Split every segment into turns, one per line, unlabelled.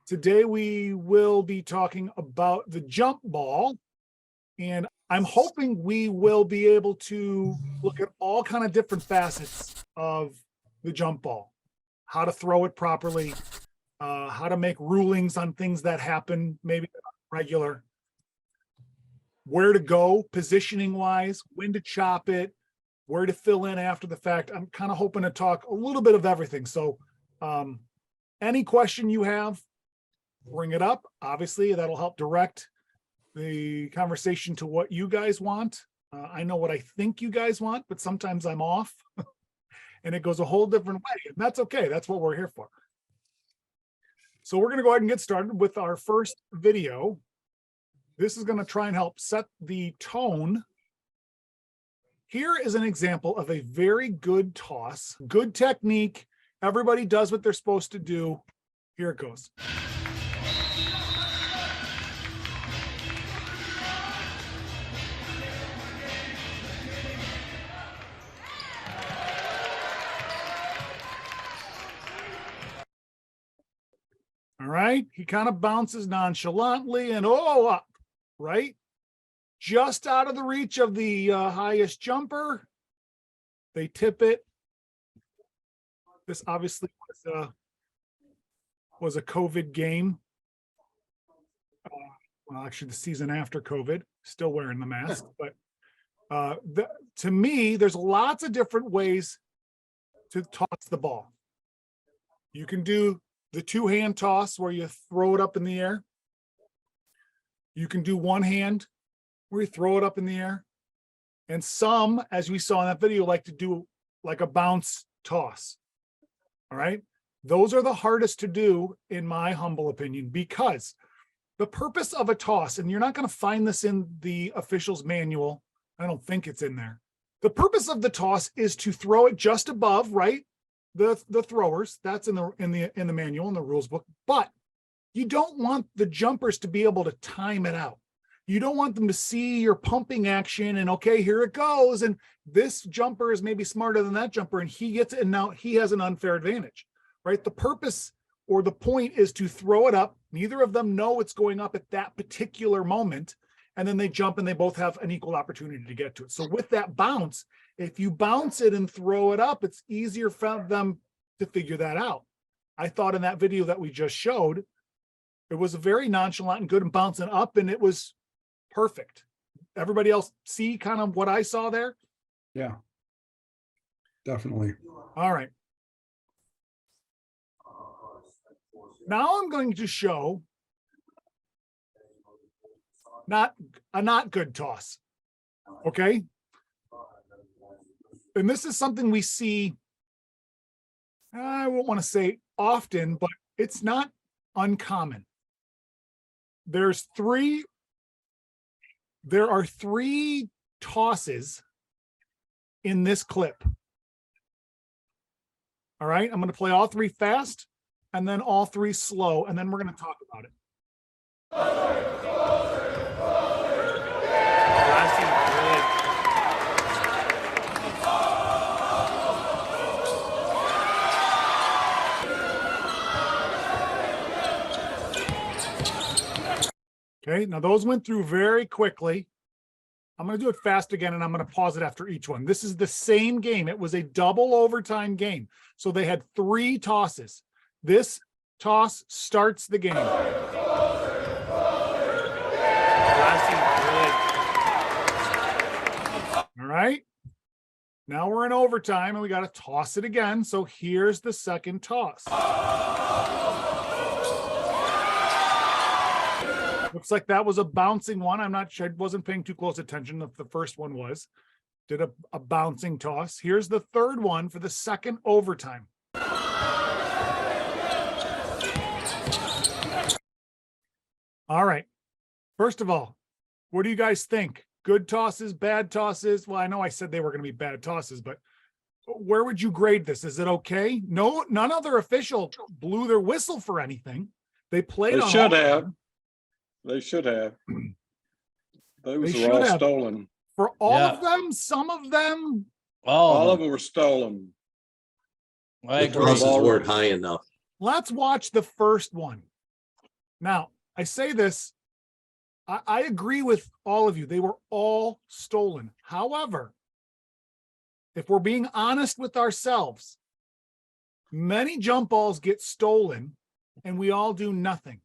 Today we will be talking about the jump ball, and I'm hoping we will be able to look at all kind of different facets of the jump ball, how to throw it properly, how to make rulings on things that happen, maybe regular, where to go positioning wise, when to chop it, where to fill in after the fact. I'm kind of hoping to talk a little bit of everything. So any question you have, bring it up. Obviously, that'll help direct the conversation to what you guys want. I know what I think you guys want, but sometimes I'm off and it goes a whole different way. And that's okay. That's what we're here for. So we're going to go ahead and get started with our first video. This is going to try and help set the tone. Here is an example of a very good toss, good technique. Everybody does what they're supposed to do. Here it goes. All right, he kind of bounces nonchalantly and up, right? Just out of the reach of the highest jumper. They tip it. This obviously was a COVID game. Well, actually the season after COVID, still wearing the mask, but to me, there's lots of different ways to toss the ball. You can do the two-hand toss where you throw it up in the air. You can do one hand where you throw it up in the air. And some, as we saw in that video, like to do like a bounce toss. All right. Those are the hardest to do, in my humble opinion, because the purpose of a toss, and you're not going to find this in the official's manual. I don't think it's in there. The purpose of the toss is to throw it just above, right? The throwers, that's in the manual, in the rules book, but you don't want the jumpers to be able to time it out. You don't want them to see your pumping action and okay, here it goes. And this jumper is maybe smarter than that jumper and he gets it and now he has an unfair advantage, right? The purpose or the point is to throw it up. Neither of them know it's going up at that particular moment. And then they jump and they both have an equal opportunity to get to it. So with that bounce, if you bounce it and throw it up, it's easier for them to figure that out. I thought in that video that we just showed, it was very nonchalant and good and bouncing up and it was perfect. Everybody else see kind of what I saw there?
Yeah, definitely.
All right. Now I'm going to show not good toss. Okay. And this is something we see, I won't want to say often, but it's not uncommon. There are three tosses in this clip. All right, I'm going to play all three fast and then all three slow, and then we're going to talk about it. Okay, now those went through very quickly. I'm going to do it fast again, and I'm going to pause it after each one. This is the same game. It was a double overtime game. So they had three tosses. This toss starts the game. All right. Now we're in overtime, and we got to toss it again. So here's the second toss. Looks like that was a bouncing one. I'm not sure. I wasn't paying too close attention if the first one was. Did a bouncing toss. Here's the third one for the second overtime. All right. First of all, what do you guys think? Good tosses, bad tosses? Well, I know I said they were going to be bad tosses, but where would you grade this? Is it okay? No, none other official blew their whistle for anything. They played.
They should have. They should have. Those were all stolen.
For all of them, some of them.
All of them were stolen.
The prices weren't high enough.
Let's watch the first one. Now, I say this, I agree with all of you. They were all stolen. However, if we're being honest with ourselves, many jump balls get stolen and we all do nothing.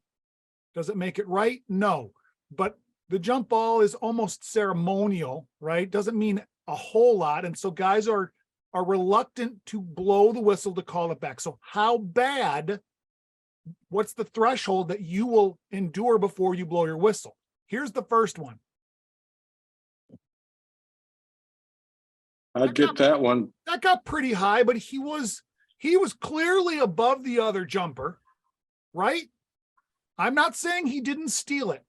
Does it make it right? No. But the jump ball is almost ceremonial, right? Doesn't mean a whole lot. And so guys are reluctant to blow the whistle to call it back. So how bad, what's the threshold that you will endure before you blow your whistle? Here's the first one.
I'd get that one.
That got pretty high, but he was clearly above the other jumper, right? I'm not saying he didn't steal it,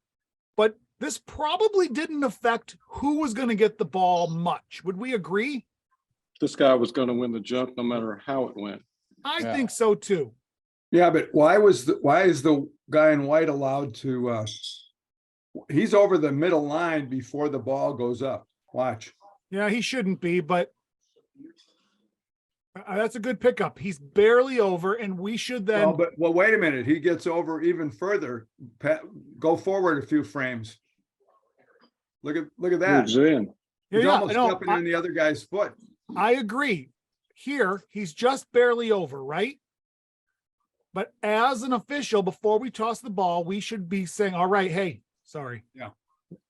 but this probably didn't affect who was going to get the ball much. Would we agree?
This guy was going to win the jump no matter how it went.
I think so too.
Yeah, but why is the guy in white allowed to, he's over the middle line before the ball goes up. Watch.
Yeah, he shouldn't be, but that's a good pickup. He's barely over, and we should then.
Well, wait a minute. He gets over even further. Go forward a few frames. Look at that.
Moves in.
He's almost stepping in the other guy's foot.
I agree. Here, he's just barely over, right? But as an official, before we toss the ball, we should be saying, all right, hey, sorry.
Yeah.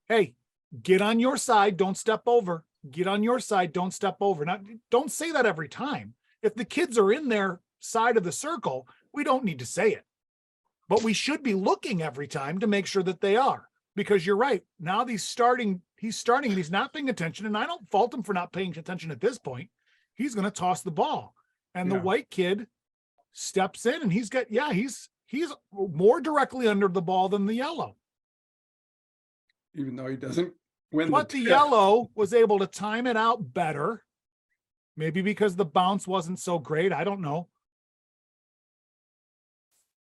Hey, get on your side. Don't step over. Get on your side. Don't step over. Now, don't say that every time. If the kids are in their side of the circle, we don't need to say it. But we should be looking every time to make sure that they are. Because you're right. Now he's starting and he's not paying attention. And I don't fault him for not paying attention at this point. He's going to toss the ball. And the white kid steps in and he's more directly under the ball than the yellow.
Even though he doesn't win.
But the yellow was able to time it out better. Maybe because the bounce wasn't so great. I don't know.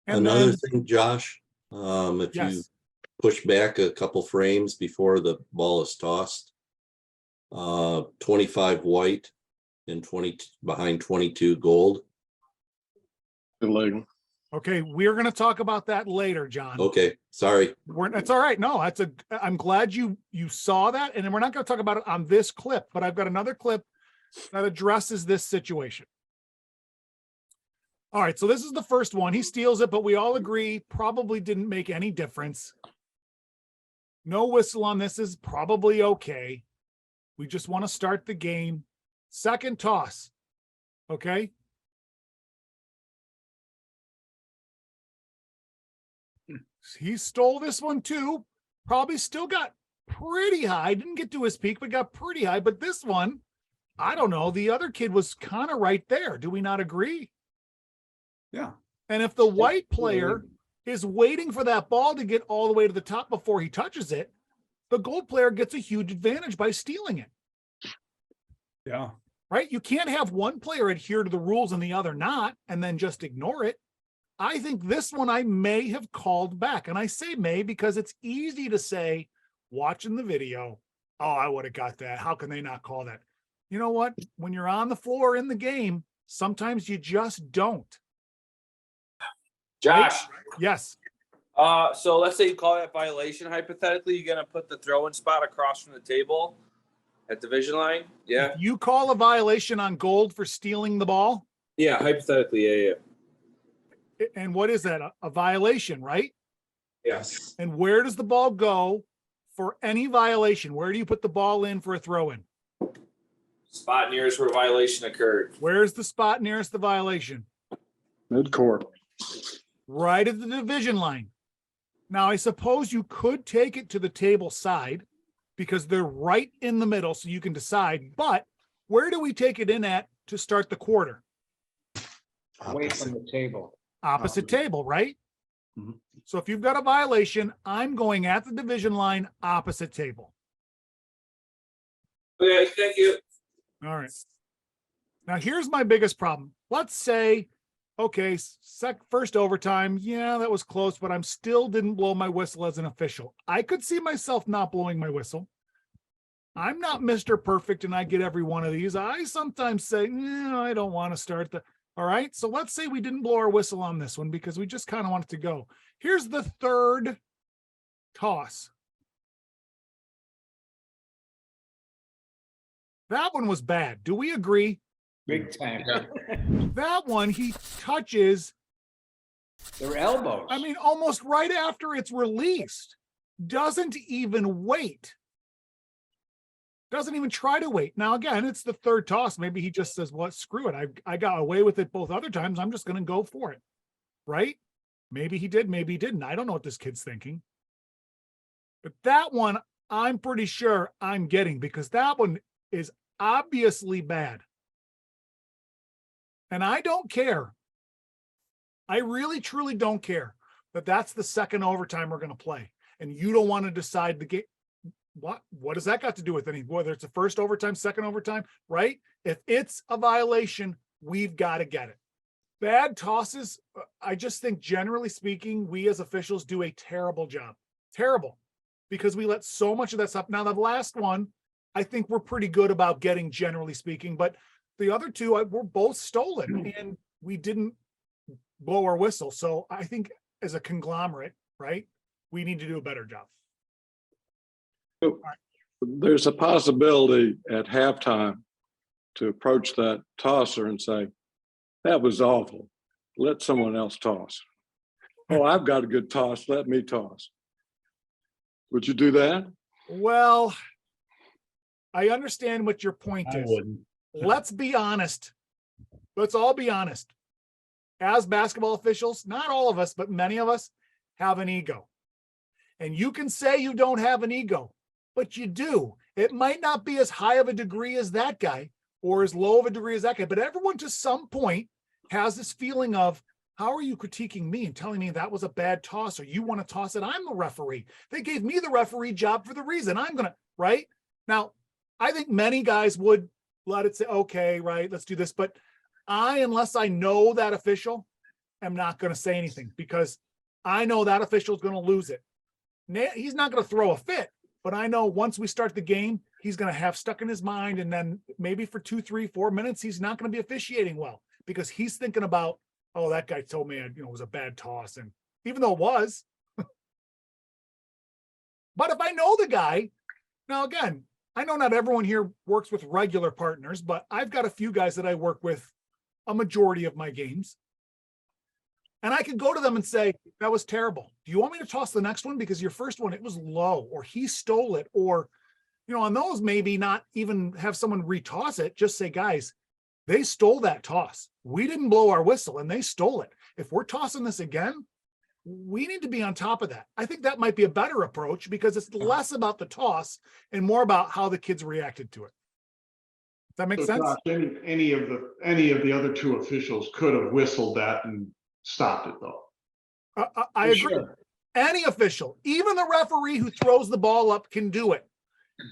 And
another thing, Josh, if you push back a couple frames before the ball is tossed, 25 white and 20 behind 22 gold.
Good leg.
Okay, we're going to talk about that later, John.
Okay, sorry.
That's all right. No, I'm glad you saw that, and we're not going to talk about it on this clip, but I've got another clip that addresses this situation. All right, so this is the first one. He steals it, but we all agree probably didn't make any difference. No whistle on this is probably okay. We just want to start the game. Second toss. Okay. He stole this one too. Probably still got pretty high. Didn't get to his peak, but got pretty high. But this one, I don't know. The other kid was kind of right there. Do we not agree?
Yeah.
And if the white player is waiting for that ball to get all the way to the top before he touches it, the gold player gets a huge advantage by stealing it.
Yeah.
Right? You can't have one player adhere to the rules and the other not, and then just ignore it. I think this one I may have called back. And I say may because it's easy to say, watching the video, oh, I would have got that. How can they not call that? You know what? When you're on the floor in the game, sometimes you just don't.
Josh.
Right? Yes.
So let's say you call that violation. Hypothetically, you're going to put the throw-in spot across from the table at the vision line. Yeah.
If you call a violation on gold for stealing the ball.
Yeah. Hypothetically. Yeah.
And what is that? A violation, right?
Yes.
And where does the ball go for any violation? Where do you put the ball in for a throw-in?
Spot nearest where violation occurred.
Where's the spot nearest the violation?
Mid-court.
Right at the division line. Now, I suppose you could take it to the table side because they're right in the middle, so you can decide. But where do we take it in at to start the quarter?
Away from the table.
Opposite table, right?
Mm-hmm.
So if you've got a violation, I'm going at the division line, opposite table.
Okay. Thank you.
All right. Now, here's my biggest problem. Let's say, okay, first overtime. Yeah, that was close, but I'm still didn't blow my whistle as an official. I could see myself not blowing my whistle. I'm not Mr. Perfect and I get every one of these. I sometimes say, no, I don't want to start the. All right. So let's say we didn't blow our whistle on this one because we just kind of want it to go. Here's the third toss. That one was bad. Do we agree?
Big time.
That one, he touches,
Their elbows.
I mean, almost right after it's released. Doesn't even wait. Doesn't even try to wait. Now, again, it's the third toss. Maybe he just says, what, screw it. I got away with it both other times. I'm just going to go for it. Right? Maybe he did, maybe he didn't. I don't know what this kid's thinking. But that one, I'm pretty sure I'm getting, because that one is obviously bad. And I don't care. I really, truly don't care that that's the second overtime we're going to play. And you don't want to decide the game. What does that got to do with anything? Whether it's a first overtime, second overtime, right? If it's a violation, we've got to get it. Bad tosses, I just think generally speaking, we as officials do a terrible job. Terrible. Because we let so much of that stuff. Now, the last one, I think we're pretty good about getting, generally speaking, but the other two were both stolen and we didn't blow our whistle. So I think as a conglomerate, right, we need to do a better job.
There's a possibility at halftime to approach that tosser and say, that was awful. Let someone else toss. Oh, I've got a good toss. Let me toss. Would you do that?
Well, I understand what your point
I
is.
wouldn't.
Let's be honest. Let's all be honest. As basketball officials, not all of us, but many of us have an ego. And you can say you don't have an ego, but you do. It might not be as high of a degree as that guy or as low of a degree as that guy, but everyone to some point has this feeling of, how are you critiquing me and telling me that was a bad toss, or you want to toss it? I'm the referee. They gave me the referee job for the reason I'm going to, right? Now, I think many guys would let it say, okay, right, let's do this. But unless I know that official, am not going to say anything, because I know that official is going to lose it. He's not going to throw a fit, but I know once we start the game, he's going to have stuck in his mind. And then maybe for 2, 3, 4 minutes, he's not going to be officiating well, because he's thinking about, oh, that guy told me, it was a bad toss. And even though it was, but if I know the guy, now again, I know not everyone here works with regular partners, but I've got a few guys that I work with a majority of my games. And I could go to them and say, that was terrible. Do you want me to toss the next one? Because your first one, it was low, or he stole it, or, on those, maybe not even have someone retoss it. Just say, guys, they stole that toss. We didn't blow our whistle and they stole it. If we're tossing this again, we need to be on top of that. I think that might be a better approach, because it's less about the toss and more about how the kids reacted to it. Does that make sense?
Josh, any of the other two officials could have whistled that and stopped it, though.
I agree. Sure. Any official, even the referee who throws the ball up, can do it.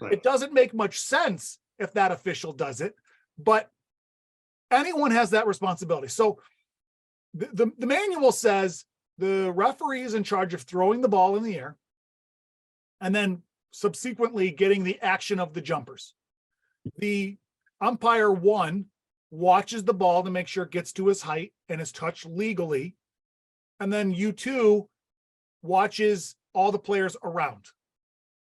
Right. It doesn't make much sense if that official does it, but anyone has that responsibility. So the manual says the referee is in charge of throwing the ball in the air and then subsequently getting the action of the jumpers. The umpire 1 watches the ball to make sure it gets to his height and is touched legally. And then U2 watches all the players around.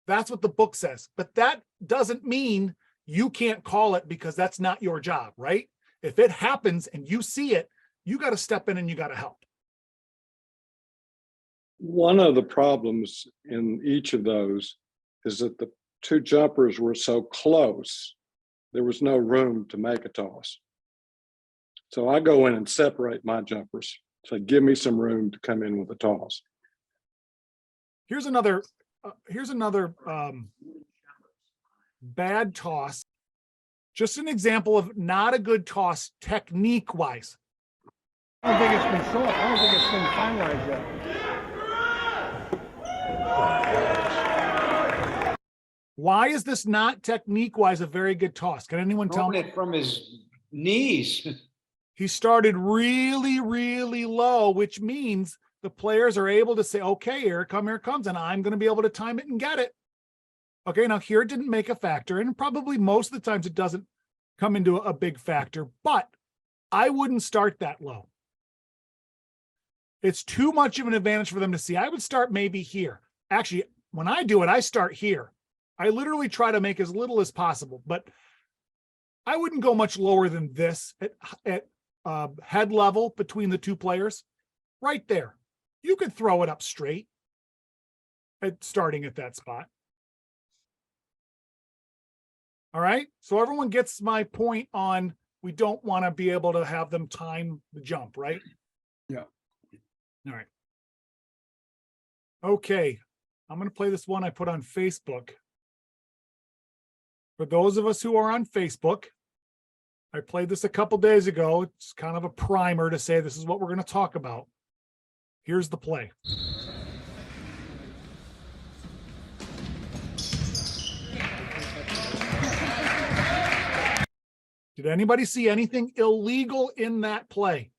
That's what the book says. But that doesn't mean you can't call it, because that's not your job, right? If it happens and you see it, you got to step in and you got to help.
One of the problems in each of those is that the two jumpers were so close, there was no room to make a toss. So I go in and separate my jumpers. So give me some room to come in with a toss.
Here's another bad toss. Just an example of not a good toss technique-wise.
I don't think it's been short. I don't think it's been finalized yet.
Why is this not technique-wise a very good toss? Can anyone tell me?
It from his knees.
He started really, really low, which means the players are able to say, okay, here it comes, and I'm going to be able to time it and get it. Okay, now here it didn't make a factor, and probably most of the times it doesn't come into a big factor, but I wouldn't start that low. It's too much of an advantage for them to see. I would start maybe here. Actually, when I do it, I start here. I literally try to make as little as possible, but I wouldn't go much lower than this at head level between the two players. Right there. You could throw it up straight at starting at that spot. All right. So everyone gets my point on we don't want to be able to have them time the jump, right?
Yeah.
All right. Okay. I'm going to play this one I put on Facebook. For those of us who are on Facebook, I played this a couple days ago. It's kind of a primer to say this is what we're going to talk about. Here's the play. Did anybody see anything illegal in that play?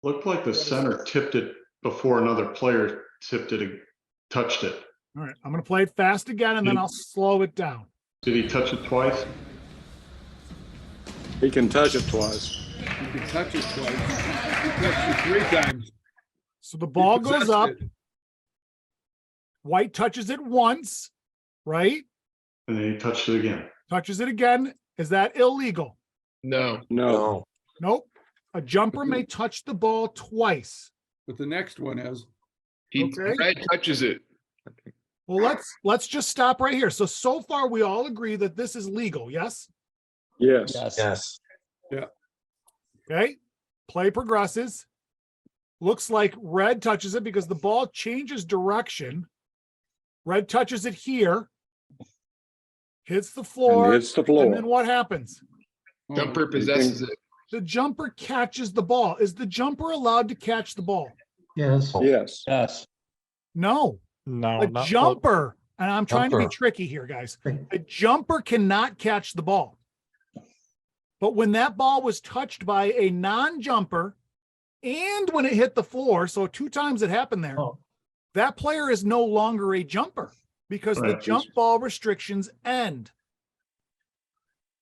Looked like the center tipped it before another player tipped it and touched it.
All right, I'm going to play it fast again, and then I'll slow it down.
Did he touch it twice?
He can touch it twice.
You can touch it twice. You touched it 3 times.
So the ball goes
possessed
up.
it.
White touches it once, right?
And then he touched it again.
Touches it again. Is that illegal?
No.
Nope. A jumper may touch the ball twice.
But the next one is,
Okay.
Red touches it.
Well, let's just stop right here. So far we all agree that this is legal, yes?
Yes.
Yes.
Okay. Play progresses. Looks like red touches it because the ball changes direction. Red touches it here. Hits the floor.
And hits the floor.
And then what happens?
Jumper possesses it.
The jumper catches the ball. Is the jumper allowed to catch the ball?
Yes.
Yes.
Yes.
No.
No.
A jumper, and I'm trying to be
Jumper.
tricky here, guys. A jumper cannot catch the ball. But when that ball was touched by a non-jumper and when it hit the floor, so 2 times it happened there,
Oh.
that player is no longer a jumper because the
Right.
jump ball restrictions end.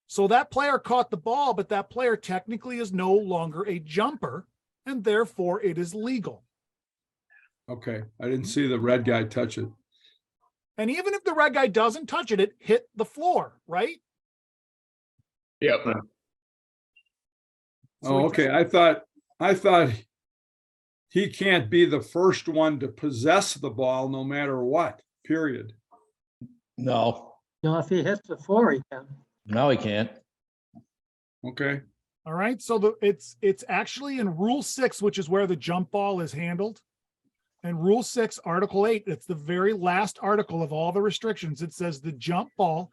So that player caught the ball, but that player technically is no longer a jumper, and therefore it is legal.
okay, I didn't see the red guy touch it.
And even if the red guy doesn't touch it, it hit the floor, right?
Yep.
Oh, okay, I thought he can't be the first one to possess the ball no matter what, period.
No.
No, if he hits the floor, he can.
No, he can't.
Okay,
All right, so it's actually in Rule 6, which is where the jump ball is handled. And Rule 6, Article 8, it's the very last article of all the restrictions. It says the jump ball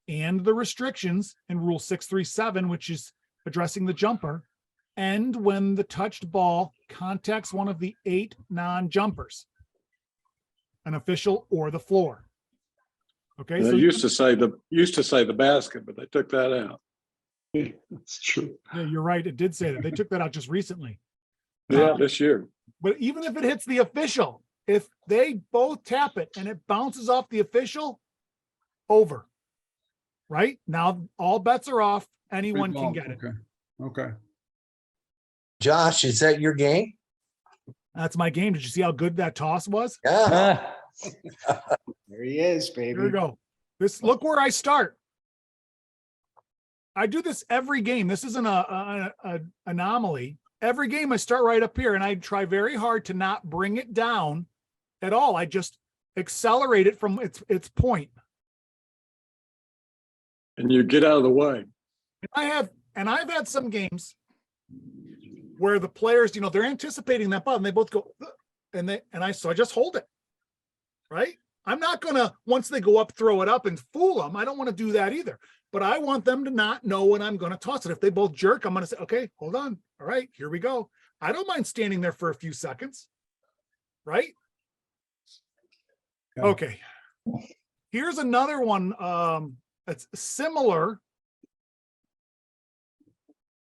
and the restrictions in Rule 637, which is addressing the jumper, end when the touched ball contacts one of the 8 non-jumpers, an official or the floor. Okay,
They
so
used to say the basket, but they took that out.
That's true.
yeah, you're right. It did say that. They took that out just recently.
Yeah, this year.
But even if it hits the official, if they both tap it and it bounces off the official, over. Right? Now all bets are off. Anyone can get it.
okay, okay.
Josh, is that your game?
That's my game. Did you see how good that toss was?
Yeah.
There he is,
Here we
baby.
go. Look where I start. I do this every game. This isn't a anomaly. Every game I start right up here and I try very hard to not bring it down at all. I just accelerate it from its point.
And you get out of the way.
I've had some games where the players, they're anticipating that button. They both go, so I just hold it, right? I'm not gonna, once they go up, throw it up and fool them. I don't want to do that either, but I want them to not know when I'm going to toss it. If they both jerk, I'm going to say, okay, hold on. All right, here we go. I don't mind standing there for a few seconds, right?
Yeah.
Okay. Here's another one that's similar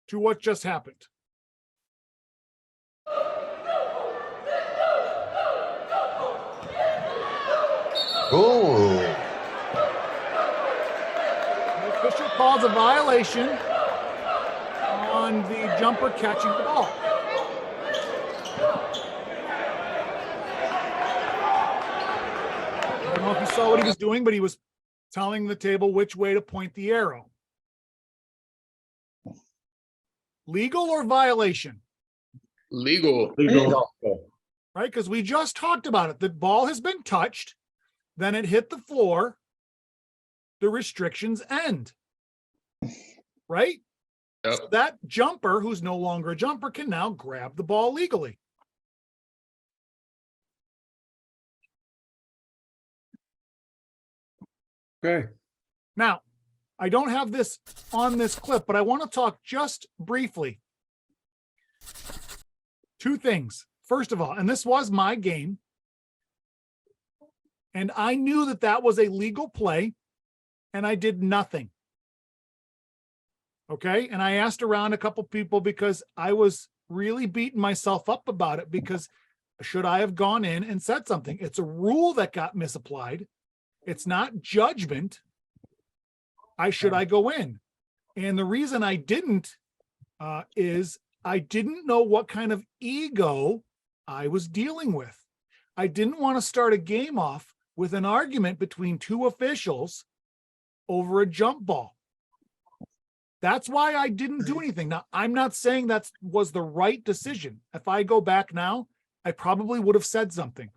to what just happened.
Ooh.
The official calls a violation on the jumper catching the ball. don't know if you saw what he was doing, but he was telling the table which way to point the arrow. Legal or violation?
Legal.
Legal.
Right? Because we just talked about it. The ball has been touched, then it hit the floor. The restrictions end. Right?
Yep.
So that jumper, who's no longer a jumper, can now grab the ball legally.
Okay.
Now, I don't have this on this clip, but I want to talk just briefly. Two things. First of all, and this was my game, and I knew that that was a legal play, and I did nothing. Okay, and I asked around a couple people because I was really beating myself up about it, because should I have gone in and said something? It's a rule that got misapplied. It's not judgment. Should I go in? And the reason I didn't is I didn't know what kind of ego I was dealing with. I didn't want to start a game off with an argument between two officials over a jump ball. That's why I didn't do anything. Now, I'm not saying that was the right decision. If I go back now, I probably would have said something,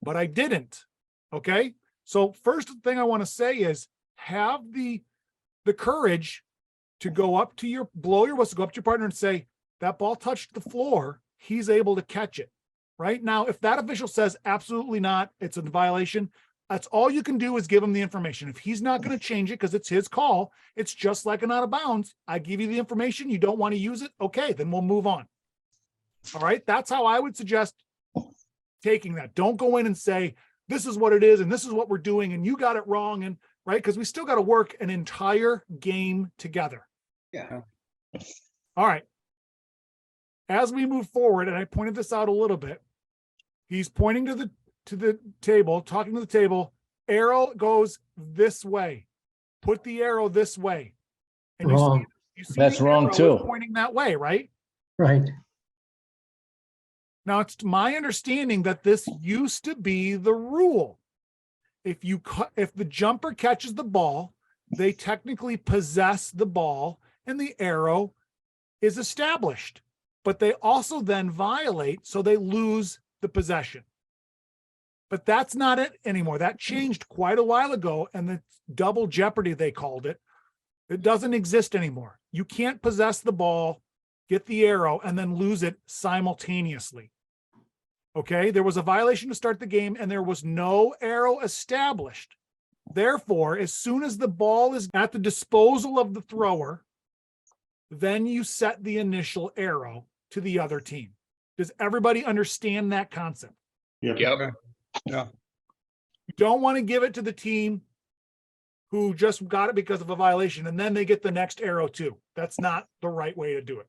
but I didn't. Okay. So first thing I want to say is have the courage to go up to your, blow your whistle, go up to your partner and say, that ball touched the floor. He's able to catch it. Right now, if that official says absolutely not, it's a violation, that's all you can do is give him the information. If he's not going to change it because it's his call, it's just like an out of bounds. I give you the information. You don't want to use it. Okay, then we'll move on. All right. That's how I would suggest taking that. Don't go in and say, this is what it is, and this is what we're doing, and you got it wrong. And right, because we still got to work an entire game together.
Yeah.
All right. As we move forward, and I pointed this out a little bit, he's pointing to the table, talking to the table. Arrow goes this way. Put the arrow this way. And
Wrong.
you see
That's
the
wrong,
arrow
too.
is pointing that way, right?
Right.
Now, it's my understanding that this used to be the rule. If the jumper catches the ball, they technically possess the ball and the arrow is established. But they also then violate, so they lose the possession. But that's not it anymore. That changed quite a while ago, and the double jeopardy, they called it. It doesn't exist anymore. You can't possess the ball, get the arrow, and then lose it simultaneously. Okay, there was a violation to start the game, and there was no arrow established. Therefore, as soon as the ball is at the disposal of the thrower, then you set the initial arrow to the other team. Does everybody understand that concept?
Yep.
Yep.
Yeah.
You don't want to give it to the team who just got it because of a violation, and then they get the next arrow too. That's not the right way to do it.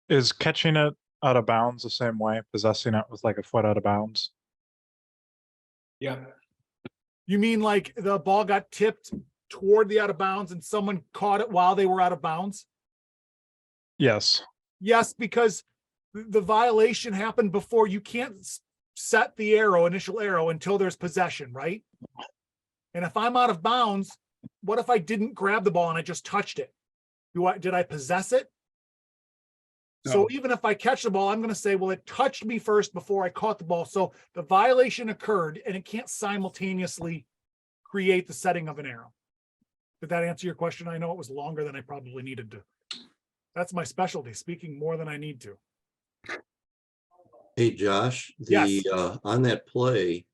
Is catching it out of bounds the same way? Possessing it with like a foot out of bounds?
Yeah.
You mean like the ball got tipped toward the out of bounds and someone caught it while they were out of bounds?
Yes.
Yes, because the violation happened before. You can't set the initial arrow until there's possession, right? And if I'm out of bounds, what if I didn't grab the ball and I just touched it? Did I possess it?
No.
So even if I catch the ball, I'm going to say, well, it touched me first before I caught the ball. So the violation occurred, and it can't simultaneously create the setting of an arrow. Did that answer your question? I know it was longer than I probably needed to. That's my specialty, speaking more than I need to.
Hey, Josh,
Yes.
On that play,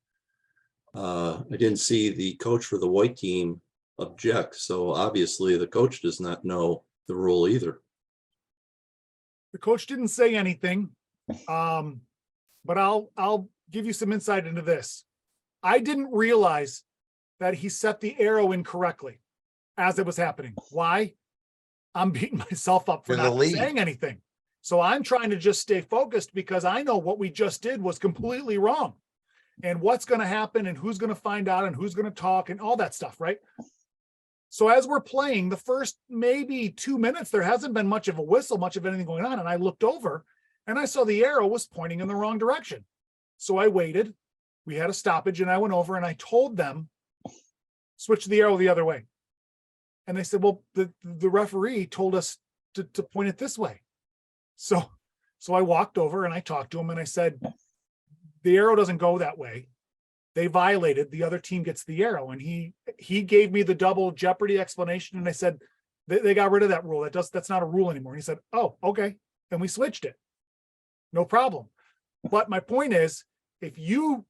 I didn't see the coach for the white team object. So obviously the coach does not know the rule either.
The coach didn't say anything, but I'll give you some insight into this. I didn't realize that he set the arrow incorrectly as it was happening. Why? I'm beating myself up for
You're the
not
lead.
saying anything. So I'm trying to just stay focused because I know what we just did was completely wrong. And what's going to happen and who's going to find out and who's going to talk and all that stuff, right? So as we're playing, the first maybe 2 minutes, there hasn't been much of a whistle, much of anything going on. And I looked over and I saw the arrow was pointing in the wrong direction. So I waited we had a stoppage and I went over and I told them, switch the arrow the other way. And they said, well, the referee told us to point it this way. So I walked over and I talked to him and I said, the arrow doesn't go that way. They violated, the other team gets the arrow. And he gave me the double jeopardy explanation. And I said, they got rid of that rule. That's not a rule anymore. And he said, oh, okay. And we switched it. No problem. But my point is, if you,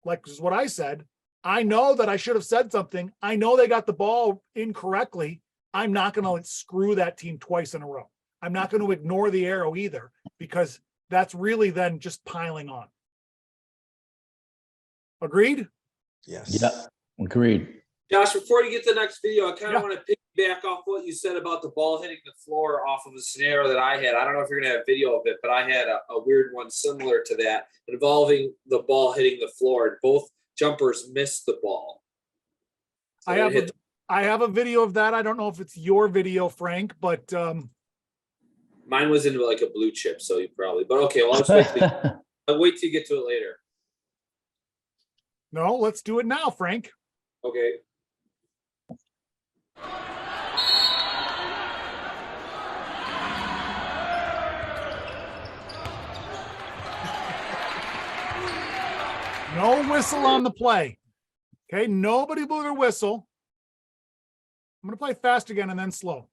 like this is what I said, I know that I should have said something. I know they got the ball incorrectly. I'm not going to screw that team twice in a row. I'm not going to ignore the arrow either, because that's really then just piling on. Agreed?
Yes.
Yeah, agreed.
Josh, before you get to the next video, I kind
Yeah.
of want to piggyback off what you said about the ball hitting the floor off of a scenario that I had. I don't know if you're going to have video of it, but I had a weird one similar to that involving the ball hitting the floor, and both jumpers missed the ball. So
I have a video of that. I don't know if it's your video, Frank, but
mine was into like a blue chip, so you probably. But okay, well, I'll wait till you get to it later.
no, let's do it now, Frank.
Okay.
No whistle on the play. Okay, nobody blew their whistle. I'm going to play fast again and then slow.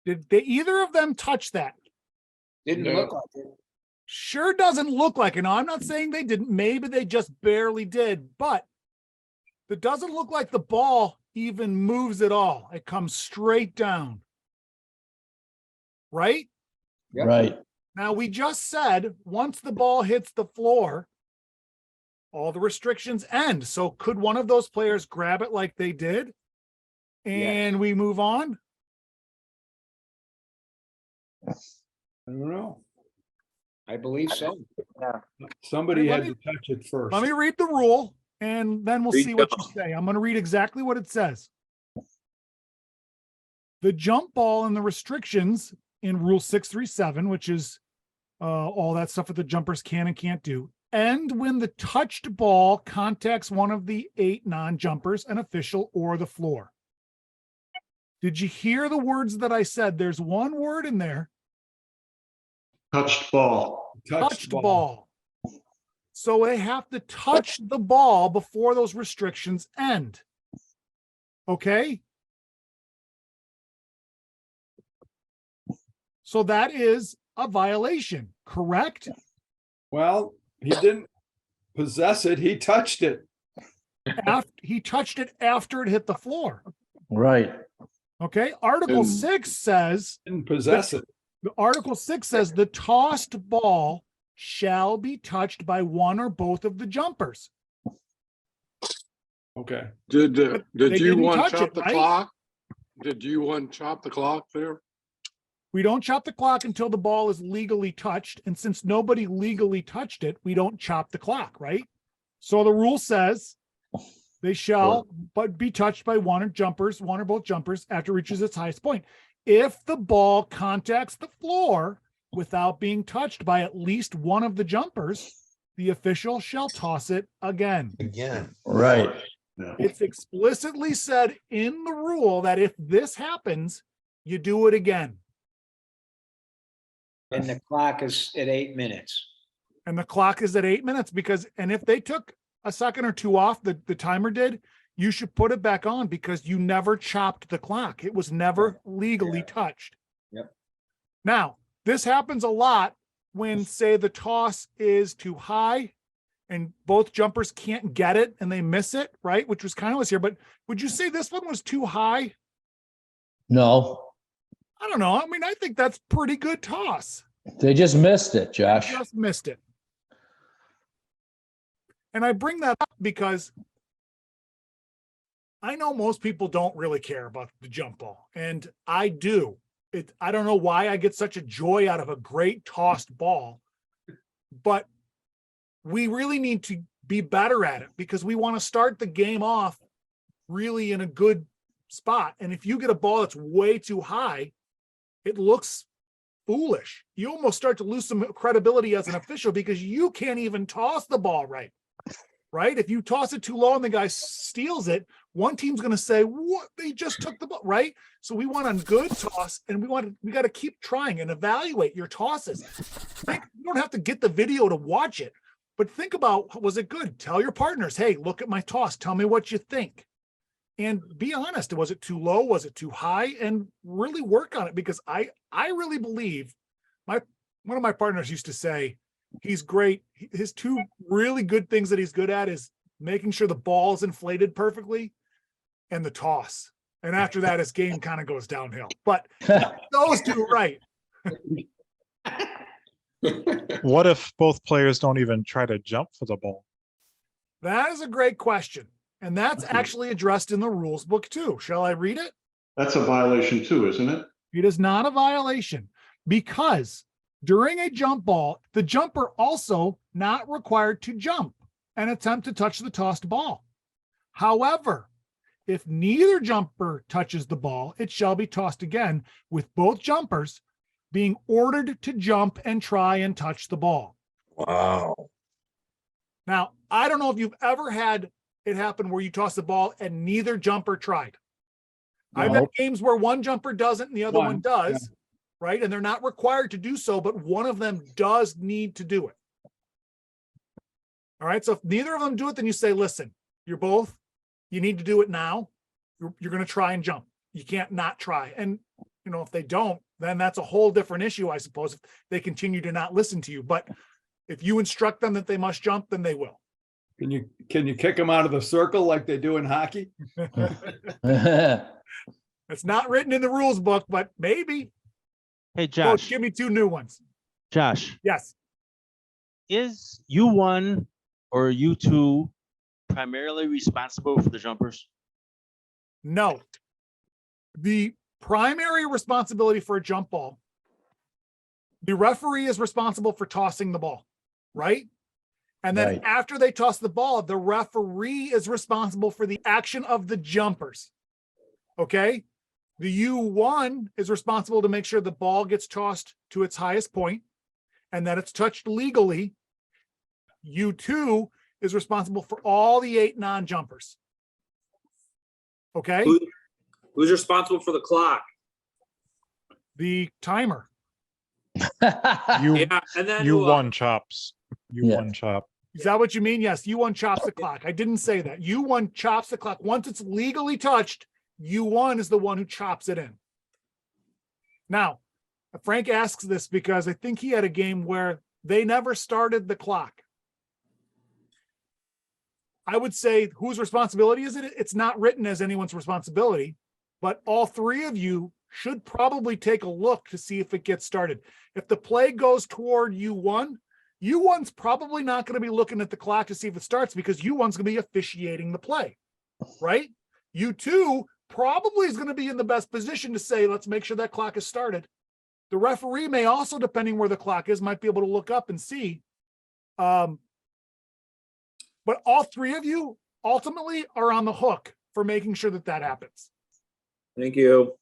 Did they either of them touch that?
Didn't
No.
look like it.
Sure doesn't look like it. Now, I'm not saying they didn't. Maybe they just barely did, but it doesn't look like the ball even moves at all. It comes straight down. Right?
Yep. Right.
Now, we just said once the ball hits the floor, all the restrictions end. So could one of those players grab it like they did? And we move on?
I don't know.
I believe so.
Somebody
Let
had
me-
to touch it first.
Let me read the rule and then we'll
Read
see what
down.
you say. I'm going to read exactly what it says. The jump ball and the restrictions in Rule 637, which is all that stuff that the jumpers can and can't do, end when the touched ball contacts one of the 8 non-jumpers, an official, or the floor. Did you hear the words that I said? There's one word in there.
Touched ball.
Touched ball. So they have to touch the ball before those restrictions end. Okay? So that is a violation, correct?
Well, he didn't possess it. He touched it.
He touched it after it hit the floor.
Right.
Okay? Article
And-
6 says,
Didn't possess it.
Article 6 says the tossed ball shall be touched by one or both of the jumpers.
Okay.
Did
they
you
didn't
one
touch
chop
it,
the
right?
clock? Did you one chop the clock there?
We don't chop the clock until the ball is legally touched. And since nobody legally touched it, we don't chop the clock, right? So the rule says they shall but be touched by one or both jumpers after it reaches its highest point. If the ball contacts the floor without being touched by at least one of the jumpers, the official shall toss it again.
Again.
Right.
It's explicitly said in the rule that if this happens, you do it again.
And the clock is at 8 minutes.
And the clock is at 8 minutes and if they took a second or two off, the timer did, you should put it back on because you never chopped the clock. It was never legally touched.
Yep.
Now, this happens a lot when, say, the toss is too high and both jumpers can't get it and they miss it, right? Which was kind of was here, but would you say this one was too high?
No,
I don't know. I mean, I think that's pretty good toss.
they just missed it, Josh.
Just missed it. And I bring that up because I know most people don't really care about the jump ball, and I do. I don't know why I get such a joy out of a great tossed ball, but we really need to be better at it, because we want to start the game off really in a good spot. And if you get a ball that's way too high, it looks foolish. You almost start to lose some credibility as an official because you can't even toss the ball right. Right? If you toss it too low and the guy steals it, one team's going to say, "What? They just took the ball," right? So we want a good toss, and we got to keep trying and evaluate your tosses. You don't have to get the video to watch it, but think about, was it good? Tell your partners, "Hey, look at my toss. Tell me what you think." And be honest. Was it too low? Was it too high? And really work on it, because I really believe one of my partners used to say, he's great. His two really good things that he's good at is making sure the ball is inflated perfectly and the toss. And after that, his game kind of goes downhill. But those two, right.
What if both players don't even try to jump for the ball?
That is a great question. And that's actually addressed in the rules book too. Shall I read it?
That's a violation too, isn't it?
It is not a violation, because during a jump ball, the jumper also not required to jump and attempt to touch the tossed ball. However, if neither jumper touches the ball, it shall be tossed again, with both jumpers being ordered to jump and try and touch the ball.
Wow.
Now, I don't know if you've ever had it happen where you toss the ball and neither jumper tried. I've had
Nope.
games where one jumper doesn't and the other one
One,
does. Right? And they're not required to do so, but one of them does need to do it. All right. So if neither of them do it, then you say, "Listen, you need to do it now. You're going to try and jump. You can't not try." And, if they don't, then that's a whole different issue, I suppose, if they continue to not listen to you. But if you instruct them that they must jump, then they will.
Can you kick them out of the circle like they do in hockey?
It's not written in the rules book, but maybe.
Hey,
Coach,
Josh.
give me two new ones.
Josh,
Yes.
is U1 or U2 primarily responsible for the jumpers?
No. The primary responsibility for a jump ball, the referee is responsible for tossing the ball, right? And then
Right.
after they toss the ball, the referee is responsible for the action of the jumpers. Okay? The U1 is responsible to make sure the ball gets tossed to its highest point and that it's touched legally. U2 is responsible for all the 8 non-jumpers. Okay?
Who's responsible for the clock?
The timer.
You
Yeah, and then
you
who
won
else?
chops. You
Yeah.
won chop.
Is that what you mean? Yes, U1 chops the clock. I didn't say that. U1 chops the clock. Once it's legally touched, U1 is the one who chops it in. Now, Frank asks this because I think he had a game where they never started the clock. I would say, whose responsibility is it? It's not written as anyone's responsibility, but all three of you should probably take a look to see if it gets started. If the play goes toward U1, U1's probably not going to be looking at the clock to see if it starts, because U1's going to be officiating the play, right? U2 probably is going to be in the best position to say, "Let's make sure that clock is started." The referee may also, depending where the clock is, might be able to look up and see. But all three of you ultimately are on the hook for making sure that that happens.
Thank you.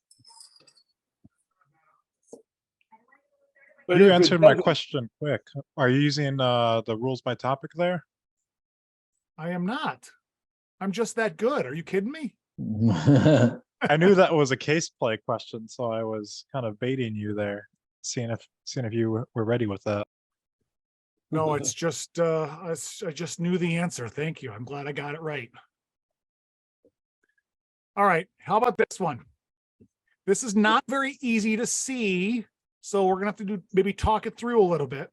But
You
if it
answered my
doesn't-
question quick. Are you using the rules by topic there?
I am not. I'm just that good. Are you kidding me?
I knew that was a case play question, so I was kind of baiting you there, seeing if you were ready with that.
No, it's just, I just knew the answer. Thank you. I'm glad I got it right. All right. How about this one? This is not very easy to see, so we're gonna have to maybe talk it through a little bit.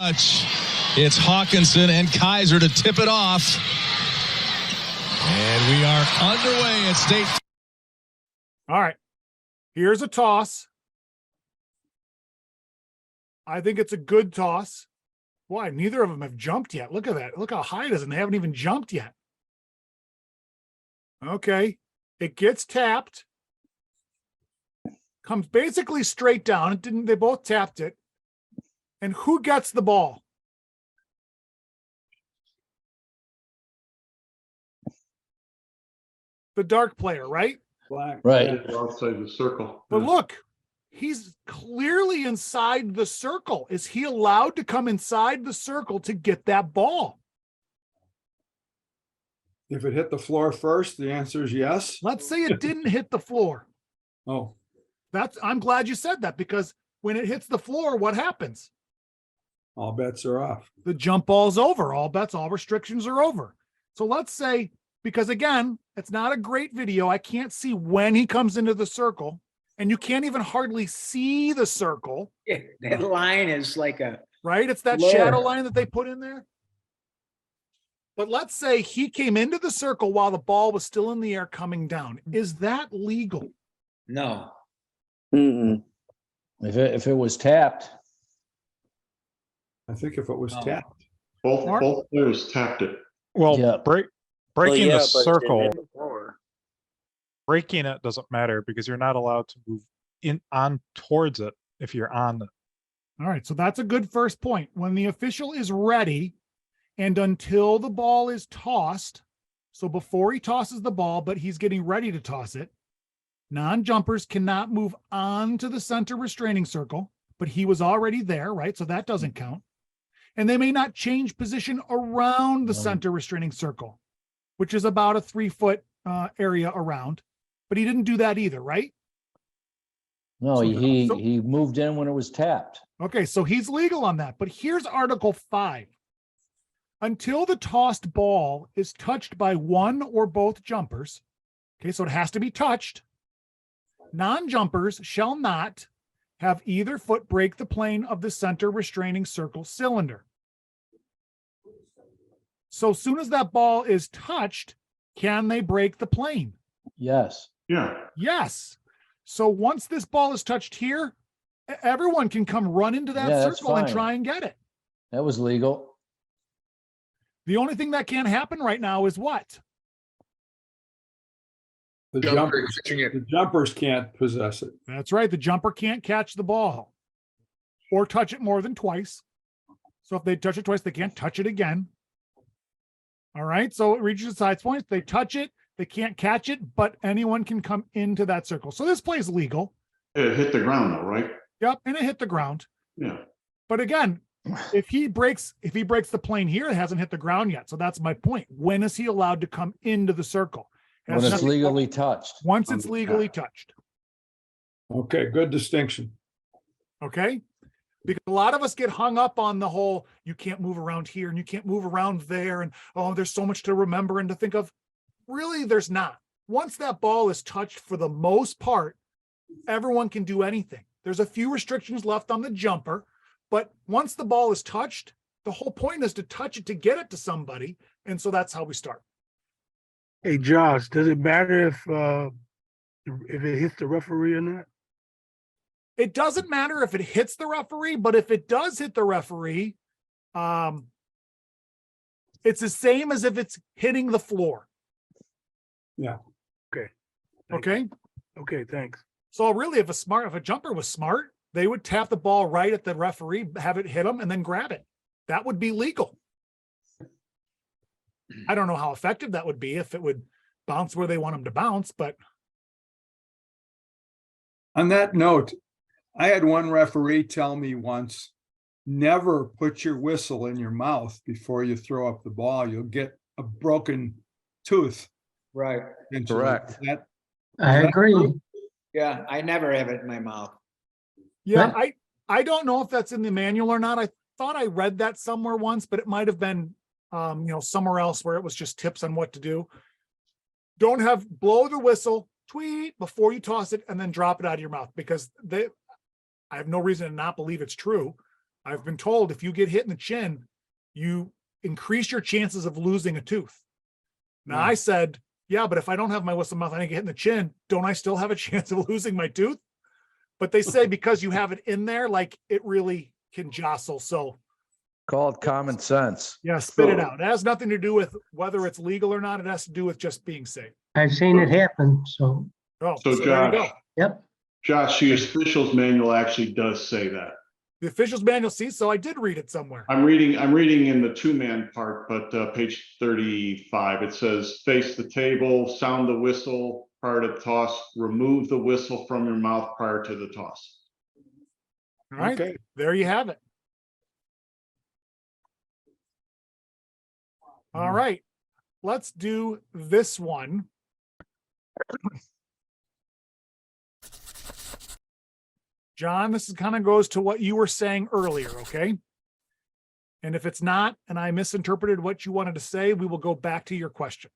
It's Hawkinson and Kaiser to tip it off. And we are underway at State.
All right. Here's a toss. I think it's a good toss. Why? Neither of them have jumped yet. Look at that. Look how high it is, and they haven't even jumped yet. Okay. It gets tapped. Comes basically straight down. It didn't, they both tapped it. And who gets the ball? the dark player, right?
Black.
Right.
yeah.
Outside the circle.
But look, he's clearly inside the circle. Is he allowed to come inside the circle to get that ball?
If it hit the floor first, the answer is yes.
Let's say it didn't hit the floor.
Oh,
I'm glad you said that, because when it hits the floor, what happens?
all bets are off.
The jump ball's over. All bets, all restrictions are over. So let's say, because again, it's not a great video. I can't see when he comes into the circle, and you can't even hardly see the circle,
That line is like a.
right? It's that
Blur.
shadow line that they put in there. But let's say he came into the circle while the ball was still in the air coming down. Is that legal?
No.
Mm-mm.
If it was tapped,
I think if it was
Oh.
tapped.
Both players tapped it.
Well,
Yeah.
breaking
yeah,
the
but it
circle,
hit the floor.
breaking it doesn't matter because you're not allowed to move on towards it if you're on it.
All right, so that's a good first point. When the official is ready and until the ball is tossed, so before he tosses the ball, but he's getting ready to toss it, non-jumpers cannot move on to the center restraining circle, but he was already there, right? So that doesn't count. And they may not change position around the center restraining circle, which is about a 3-foot area around, but he didn't do that either, right?
no,
So-
he moved in when it was tapped.
Okay, so he's legal on that. But here's Article 5. Until the tossed ball is touched by one or both jumpers, okay, so it has to be touched, non-jumpers shall not have either foot break the plane of the center restraining circle cylinder. So soon as that ball is touched, can they break the plane?
Yes.
Yeah.
Yes. So once this ball is touched here, everyone can come run into that
Yeah, that's
circle and
fine.
try and get it.
That was legal.
The only thing that can't happen right now is what?
The
Jumper
jumpers,
catching it.
the jumpers can't possess it.
That's right. The jumper can't catch the ball or touch it more than twice. So if they touch it twice, they can't touch it again. All right. So it reaches the sides points. They touch it. They can't catch it, but anyone can come into that circle. So this play is legal.
It hit the ground though, right?
Yep. And it hit the ground.
Yeah.
But again, if he breaks the plane here, it hasn't hit the ground yet. So that's my point. When is he allowed to come into the circle? It has
When it's
nothing-
legally touched.
Once it's legally touched.
Okay, good distinction.
Okay. Because a lot of us get hung up on the whole, you can't move around here and you can't move around there. And oh, there's so much to remember and to think of. Really, there's not. Once that ball is touched, for the most part, everyone can do anything. There's a few restrictions left on the jumper, but once the ball is touched, the whole point is to touch it to get it to somebody. And so that's how we start.
Hey, Josh, does it matter if it hits the referee or not?
It doesn't matter if it hits the referee, but if it does hit the referee, it's the same as if it's hitting the floor.
Yeah.
Okay.
Okay.
Okay, thanks.
So really, if a jumper was smart, they would tap the ball right at the referee, have it hit them, and then grab it. That would be legal. I don't know how effective that would be if it would bounce where they want them to bounce, but
On that note, I had one referee tell me once, never put your whistle in your mouth before you throw up the ball. You'll get a broken tooth.
Right.
Correct.
I agree.
Yeah, I never have it in my mouth.
yeah, I don't know if that's in the manual or not. I thought I read that somewhere once, but it might have been somewhere else where it was just tips on what to do. Don't blow the whistle, tweet before you toss it, and then drop it out of your mouth, because I have no reason to not believe it's true. I've been told if you get hit in the chin, you increase your chances of losing a tooth. Now I said, yeah, but if I don't have my whistle mouth and I get hit in the chin, don't I still have a chance of losing my tooth? But they say because you have it in there, like it really can jostle. So
Call it common sense.
yeah, spit it out. It has nothing to do with whether it's legal or not. It has to do with just being safe.
I've seen it happen, so.
Oh,
So
there you go.
Josh,
Yep.
Josh, the officials manual actually does say that.
The officials manual, see, so I did read it somewhere.
I'm reading in the 2-man part, but page 35, it says face the table, sound the whistle prior to toss, remove the whistle from your mouth prior to the toss.
All right,
Okay.
there you have it. All right, let's do this one. John, this kind of goes to what you were saying earlier, okay? And if it's not, and I misinterpreted what you wanted to say, we will go back to your question.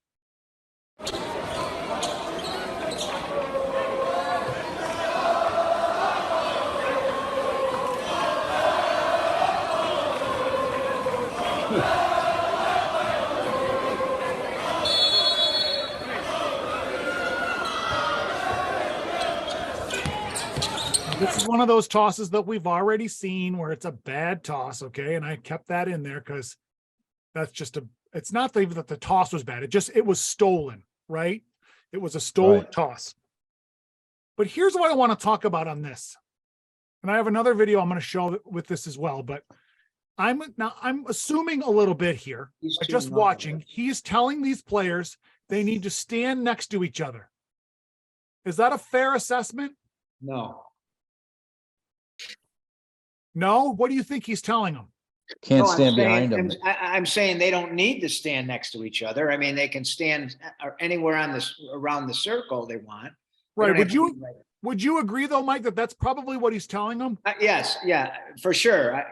This is one of those tosses that we've already seen where it's a bad toss, okay? And I kept that in there because that's just it's not even that the toss was bad. It was stolen, right? It was a stolen toss. But here's what I want to talk about on this. And I have another video I'm going to show with this as well, but I'm assuming a little bit here, by just watching. He's telling these players they need to stand next to each other. Is that a fair assessment?
No.
No? What do you think he's telling them?
Can't stand behind them. I'm saying they don't need to stand next to each other. I mean, they can stand anywhere on this around the circle they want.
Right. Would you agree though, Mike, that that's probably what he's telling them?
Yes. Yeah, for sure.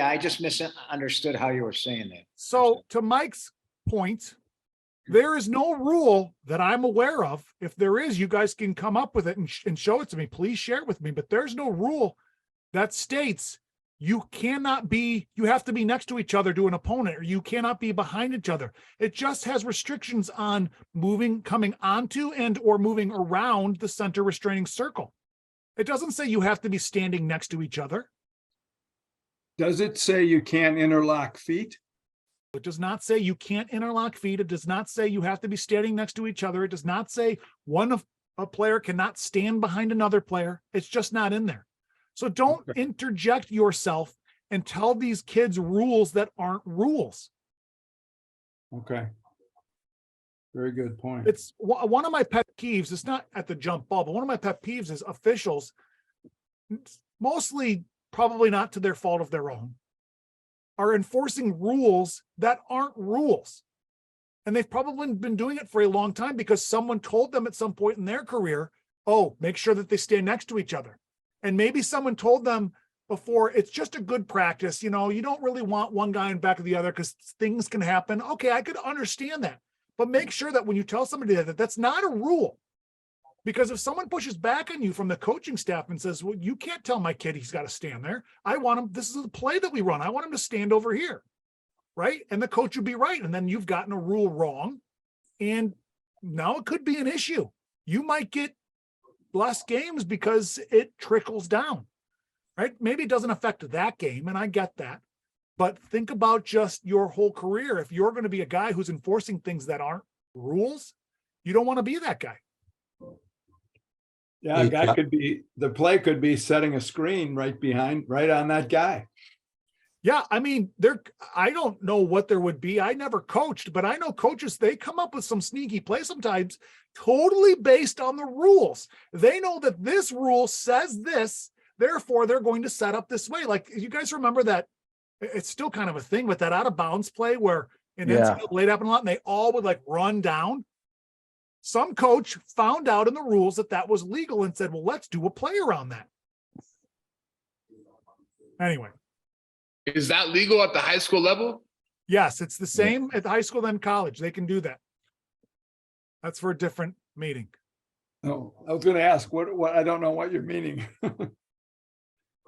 I just misunderstood how you were saying that.
So to Mike's point, there is no rule that I'm aware of. If there is, you guys can come up with it and show it to me. Please share it with me. But there's no rule that states you have to be next to each other to an opponent, or you cannot be behind each other. It just has restrictions on coming onto and or moving around the center restraining circle. It doesn't say you have to be standing next to each other.
Does it say you can't interlock feet?
It does not say you can't interlock feet. It does not say you have to be standing next to each other. It does not say a player cannot stand behind another player. It's just not in there. So don't interject yourself and tell these kids rules that aren't rules.
Okay. Very good point.
It's one of my pet peeves. It's not at the jump ball, but one of my pet peeves is officials, mostly probably not to their fault of their own, are enforcing rules that aren't rules. And they've probably been doing it for a long time because someone told them at some point in their career, oh, make sure that they stand next to each other. And maybe someone told them before, it's just a good practice. You know, you don't really want one guy in back of the other because things can happen. Okay, I could understand that. But make sure that when you tell somebody that that's not a rule. Because if someone pushes back on you from the coaching staff and says, well, you can't tell my kid he's got to stand there. I want him, this is the play that we run. I want him to stand over here. Right? And the coach would be right. And then you've gotten a rule wrong. And now it could be an issue. You might get less games because it trickles down, right? Maybe it doesn't affect that game, and I get that. But think about just your whole career. If you're going to be a guy who's enforcing things that aren't rules, you don't want to be that guy.
Yeah, the play could be setting a screen right on that guy.
Yeah, I mean, I don't know what there would be. I never coached, but I know coaches, they come up with some sneaky play sometimes totally based on the rules. They know that this rule says this, therefore they're going to set up this way. Like, you guys remember that, it's still kind of a thing, but that out of bounds play where an NCAA happened a lot and they all would like run down. Some coach found out in the rules that was legal and said, well, let's do a play around that. Anyway.
Is that legal at the high school level?
Yes, it's the same at the high school and college. They can do that. That's for a different meeting.
Oh, I was going to ask what I don't know what you're meaning.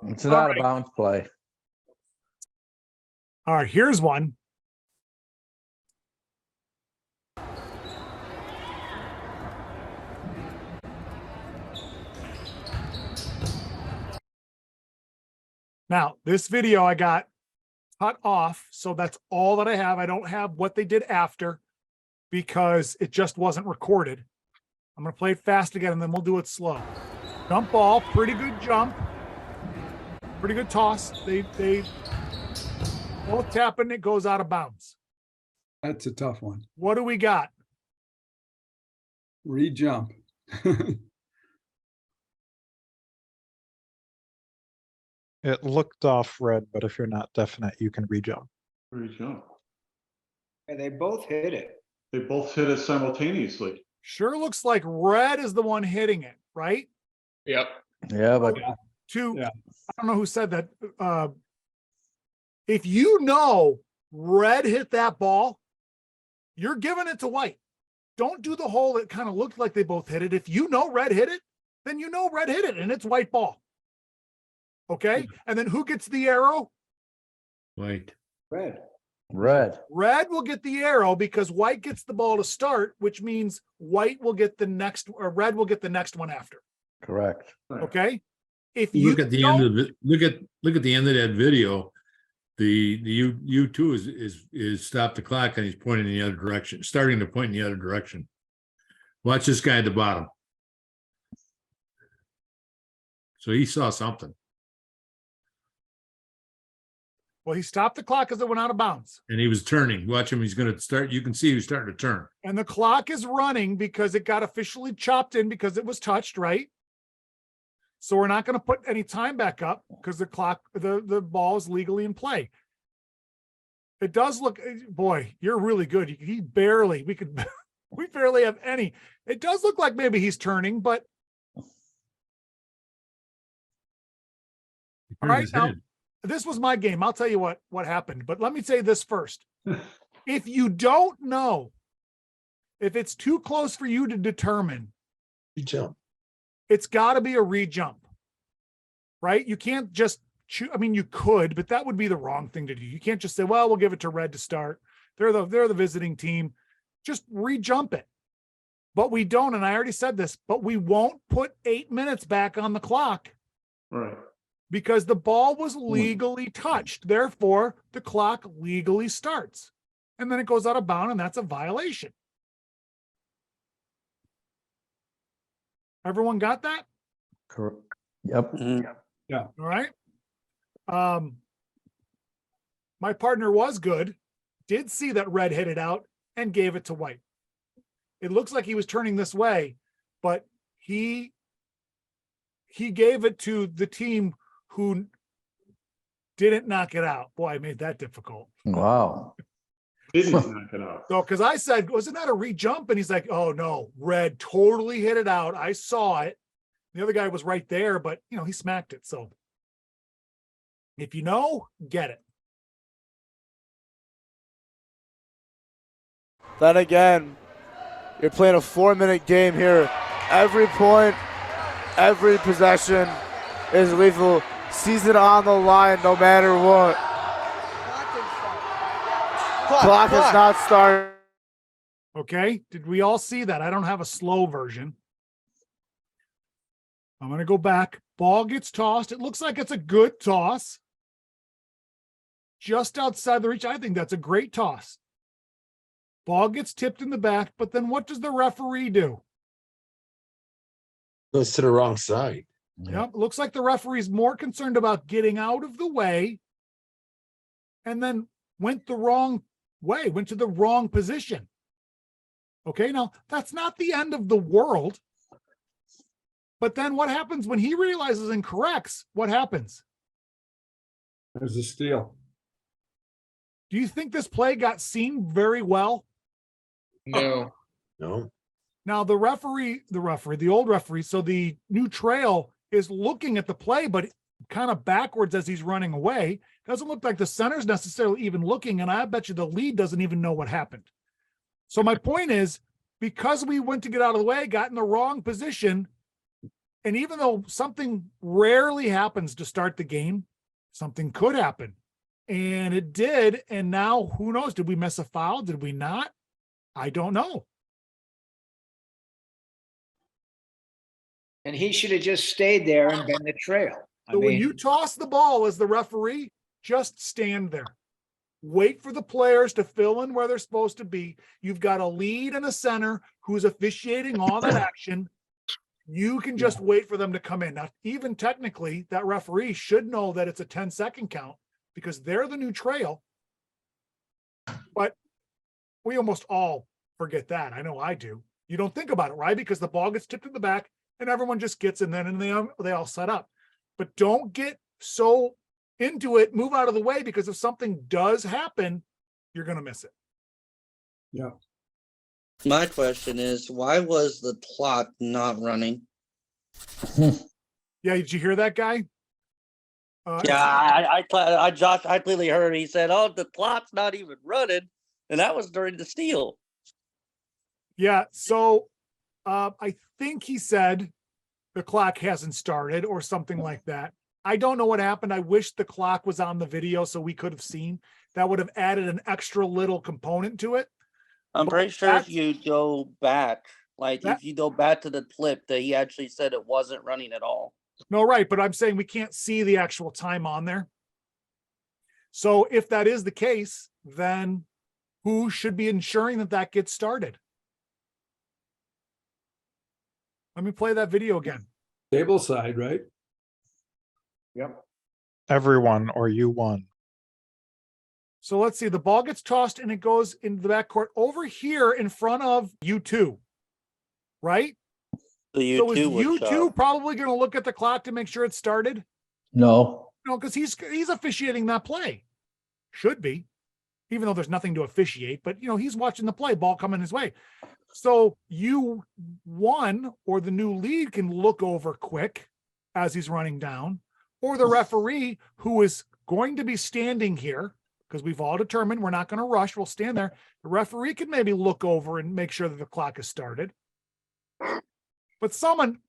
It's an out of bounds play.
All right, here's one. Now, this video I got cut off, so that's all that I have. I don't have what they did after because it just wasn't recorded. I'm going to play it fast again, and then we'll do it slow. Jump ball, pretty good jump. Pretty good toss. They both tap and it goes out of bounds.
That's a tough one.
What do we got?
Re-jump.
It looked off red, but if you're not definite, you can rejump.
Re-jump.
And they both hit it.
They both hit it simultaneously.
Sure looks like red is the one hitting it, right?
Yep.
Yeah, but
I
Yeah.
don't know who said that. If you know red hit that ball, you're giving it to white. Don't do the hole that kind of looked like they both hit it. If you know red hit it, then you know red hit it and it's white ball. Okay. And then who gets the arrow?
wait,
Red.
red.
Red will get the arrow because white gets the ball to start, which means white will get the next, or red will get the next one after.
Correct.
Okay. If you
Look at the end of it. Look at the end of that video. The U2 is stop the clock and he's pointing in the other direction, starting to point in the other direction. Watch this guy at the bottom. So he saw something.
well, he stopped the clock because it went out of bounds.
And he was turning. Watch him. He's going to start. You can see he was starting to turn.
And the clock is running because it got officially chopped in because it was touched, right? So we're not going to put any time back up because the clock, the ball is legally in play. It does look, boy, you're really good. We barely have any. It does look like maybe he's turning, but.
He
All
turned
right,
his
now,
head.
this was my game. I'll tell you what happened, but let me say this first. If you don't know, if it's too close for you to determine,
You jump.
it's got to be a re-jump, right? You can't just choose. I mean, you could, but that would be the wrong thing to do. You can't just say, well, we'll give it to red to start. They're the visiting team. Just re-jump it. But we don't, and I already said this, but we won't put 8 minutes back on the clock.
Right.
Because the ball was legally touched. Therefore, the clock legally starts. And then it goes out of bounds, and that's a violation. Everyone got that?
Correct. Yep.
All right. My partner was good, did see that red hit it out and gave it to white. It looks like he was turning this way, but he gave it to the team who didn't knock it out. Boy, I made that difficult.
Wow.
Didn't knock it out.
So, because I said, wasn't that a re-jump? And he's like, oh no, red totally hit it out. I saw it. The other guy was right there, but he smacked it. So if you know, get it.
Then again, you're playing a 4-minute game here. Every point, every possession is lethal. Season on the line no matter what. Clock has not started.
Okay. Did we all see that? I don't have a slow version. I'm going to go back. Ball gets tossed. It looks like it's a good toss. Just outside the reach. I think that's a great toss. Ball gets tipped in the back, but then what does the referee do?
Goes to the wrong side.
Yep. Looks like the referee's more concerned about getting out of the way and then went the wrong way, went to the wrong position. Okay. Now that's not the end of the world. But then what happens when he realizes and corrects? What happens?
There's a steal.
Do you think this play got seen very well?
No.
No.
Now the old referee, so the new trail is looking at the play, but kind of backwards as he's running away. Doesn't look like the center's necessarily even looking, and I bet you the lead doesn't even know what happened. So my point is, because we went to get out of the way, got in the wrong position, and even though something rarely happens to start the game, something could happen. And it did, and now who knows? Did we miss a foul? Did we not? I don't know.
And he should have just stayed there and been the trail.
So when you toss the ball as the referee, just stand there. Wait for the players to fill in where they're supposed to be. You've got a lead and a center who's officiating all that action. You can just wait for them to come in. Now, even technically, that referee should know that it's a 10-second count because they're the new trail. But we almost all forget that. I know I do. You don't think about it, right? Because the ball gets tipped in the back and everyone just gets in, then and they all set up. But don't get so into it, move out of the way, because if something does happen, you're going to miss it.
Yeah.
My question is, why was the clock not running?
Yeah, did you hear that guy?
Yeah, Josh, I clearly heard. He said, "Oh, the clock's not even running," and that was during the steal.
Yeah, so I think he said the clock hasn't started or something like that. I don't know what happened. I wish the clock was on the video so we could have seen. That would have added an extra little component to it.
I'm pretty sure if you go back, if you go back to the clip, that he actually said it wasn't running at all.
No, right, but I'm saying we can't see the actual time on there. So if that is the case, then who should be ensuring that that gets started? Let me play that video again.
Table side, right?
Yep.
Everyone or you won.
So let's see, the ball gets tossed and it goes into the backcourt over here in front of U2, right?
So is
U2 probably going to look at the clock to make sure it started?
No.
No, because he's officiating that play. Should be, even though there's nothing to officiate, but he's watching the play, ball coming his way. So U1 or the new lead can look over quick as he's running down, or the referee who is going to be standing here, because we've all determined we're not going to rush. We'll stand there. The referee can maybe look over and make sure that the clock is started. But someone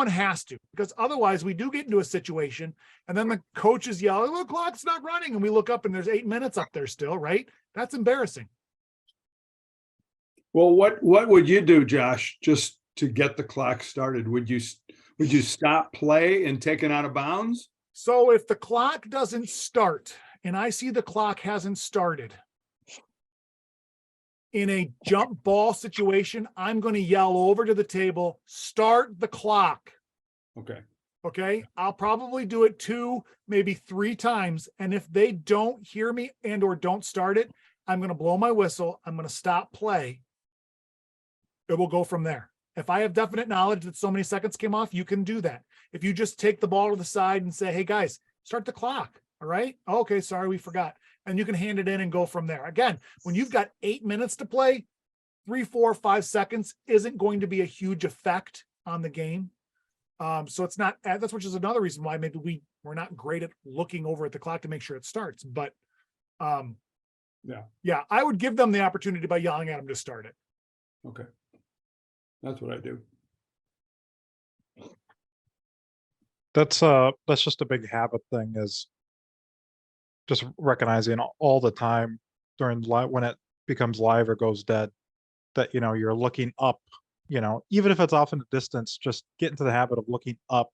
has to, because otherwise we do get into a situation and then the coach is yelling, "Oh, the clock's not running." And we look up and there's 8 minutes up there still, right? That's embarrassing.
Well, what would you do, Josh, just to get the clock started? Would you stop play and take it out of bounds?
So if the clock doesn't start and I see the clock hasn't started, in a jump ball situation, I'm going to yell over to the table, "Start the clock."
Okay.
Okay. I'll probably do it 2, maybe 3 times. And if they don't hear me and or don't start it, I'm going to blow my whistle. I'm going to stop play. It will go from there. If I have definite knowledge that so many seconds came off, you can do that. If you just take the ball to the side and say, "Hey guys, start the clock." All right. Okay. Sorry, we forgot. And you can hand it in and go from there. Again, when you've got 8 minutes to play, 3, 4, 5 seconds isn't going to be a huge effect on the game. So it's not, that's which is another reason why maybe we're not great at looking over at the clock to make sure it starts. But yeah, I would give them the opportunity by yelling at them to start it.
Okay. That's what I do.
That's just a big habit thing, is just recognizing all the time during when it becomes live or goes dead that you're looking up, even if it's off in the distance, just get into the habit of looking up.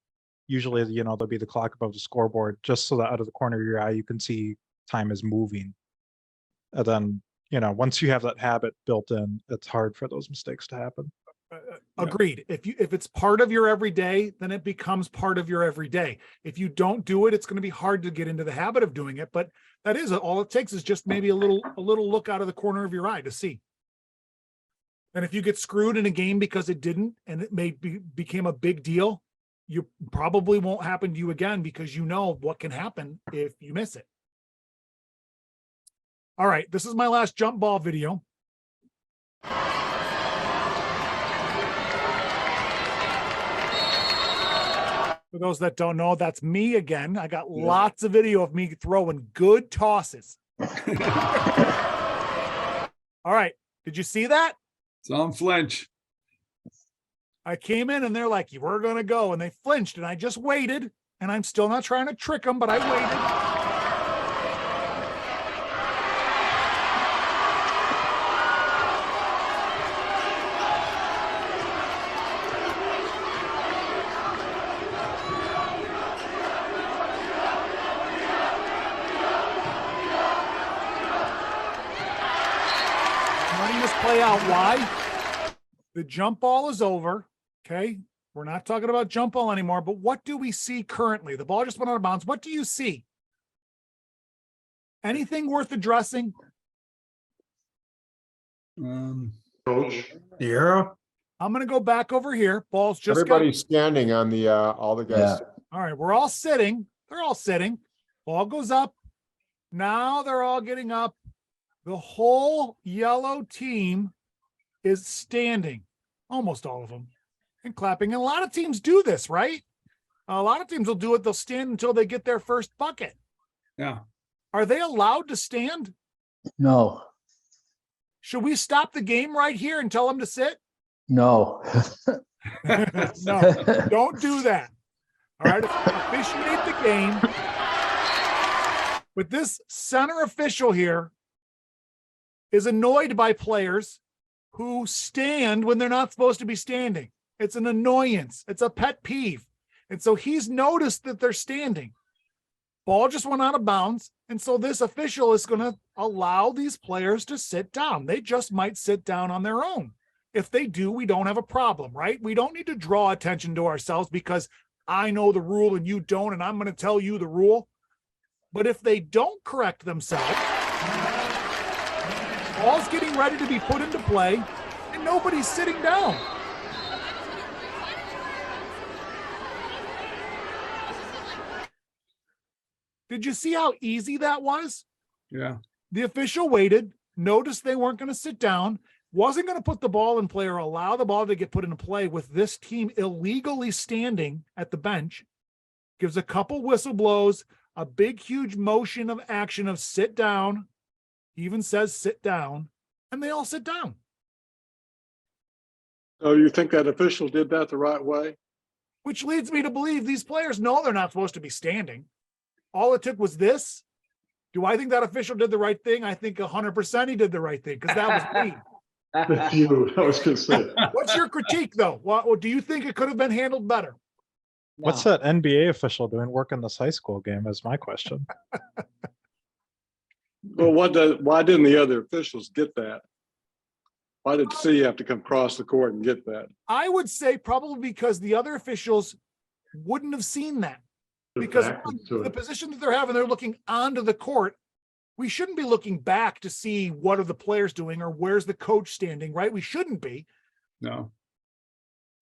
Usually there'll be the clock above the scoreboard, just so that out of the corner of your eye you can see time is moving. And then once you have that habit built in, it's hard for those mistakes to happen.
Agreed. If it's part of your everyday, then it becomes part of your everyday. If you don't do it, it's going to be hard to get into the habit of doing it. But that is all it takes, is just maybe a little look out of the corner of your eye to see. And if you get screwed in a game because it didn't, and it became a big deal, you probably won't happen to you again, because you know what can happen if you miss it. All right, this is my last jump ball video. For those that don't know, that's me again. I got lots of video of me throwing good tosses. All right. Did you see that?
Some flinch.
I came in and they're like, "We're going to go." And they flinched and I just waited, and I'm still not trying to trick them, but I waited. Play out wide. The jump ball is over. Okay. We're not talking about jump ball anymore, but what do we see currently? The ball just went out of bounds. What do you see? Anything worth addressing?
Coach,
Yeah.
I'm going to go back over here. Ball's just
Everybody's standing on the, all the guys.
all right, we're all sitting. They're all sitting. Ball goes up. Now they're all getting up. The whole yellow team is standing, almost all of them, and clapping. And a lot of teams do this, right? A lot of teams will do it. They'll stand until they get their first bucket.
Yeah.
Are they allowed to stand?
No,
Should we stop the game right here and tell them to sit?
no.
No, don't do that. All right, officiate the game. But this center official here is annoyed by players who stand when they're not supposed to be standing. It's an annoyance. It's a pet peeve. And so he's noticed that they're standing. Ball just went out of bounds. And so this official is going to allow these players to sit down. They just might sit down on their own. If they do, we don't have a problem, right? We don't need to draw attention to ourselves because I know the rule and you don't, and I'm going to tell you the rule. But if they don't correct themselves, ball's getting ready to be put into play and nobody's sitting down. Did you see how easy that was?
Yeah.
The official waited, noticed they weren't going to sit down, wasn't going to put the ball in play or allow the ball to get put into play with this team illegally standing at the bench, gives a couple whistle blows, a big, huge motion of action of sit down, even says sit down, and they all sit down.
So you think that official did that the right way?
Which leads me to believe these players know they're not supposed to be standing. All it took was this. Do I think that official did the right thing? I think 100% he did the right thing because that was me.
That's you. I was going to say.
What's your critique, though? What do you think it could have been handled better?
What's that NBA official doing working this high school game is my question.
Well, why didn't the other officials get that? Why did C have to come across the court and get that?
I would say probably because the other officials wouldn't have seen that. Because the position that they're having, they're looking onto the court. We shouldn't be looking back to see what are the players doing or where's the coach standing, right? We shouldn't be.
No.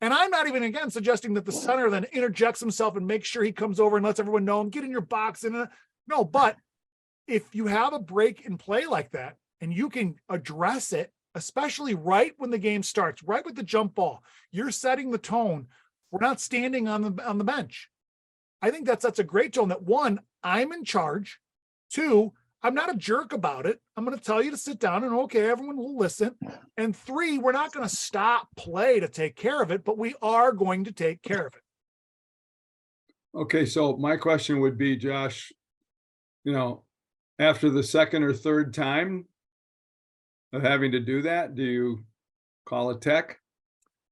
And I'm not even, again, suggesting that the center then interjects himself and makes sure he comes over and lets everyone know, get in your box. No, but if you have a break in play like that and you can address it, especially right when the game starts, right with the jump ball, you're setting the tone. We're not standing on the bench. I think that sets a great tone that, one, I'm in charge. Two, I'm not a jerk about it. I'm going to tell you to sit down and okay, everyone will listen. And three, we're not going to stop play to take care of it, but we are going to take care of it.
Okay, so my question would be, Josh, after the second or third time of having to do that, do you call it tech?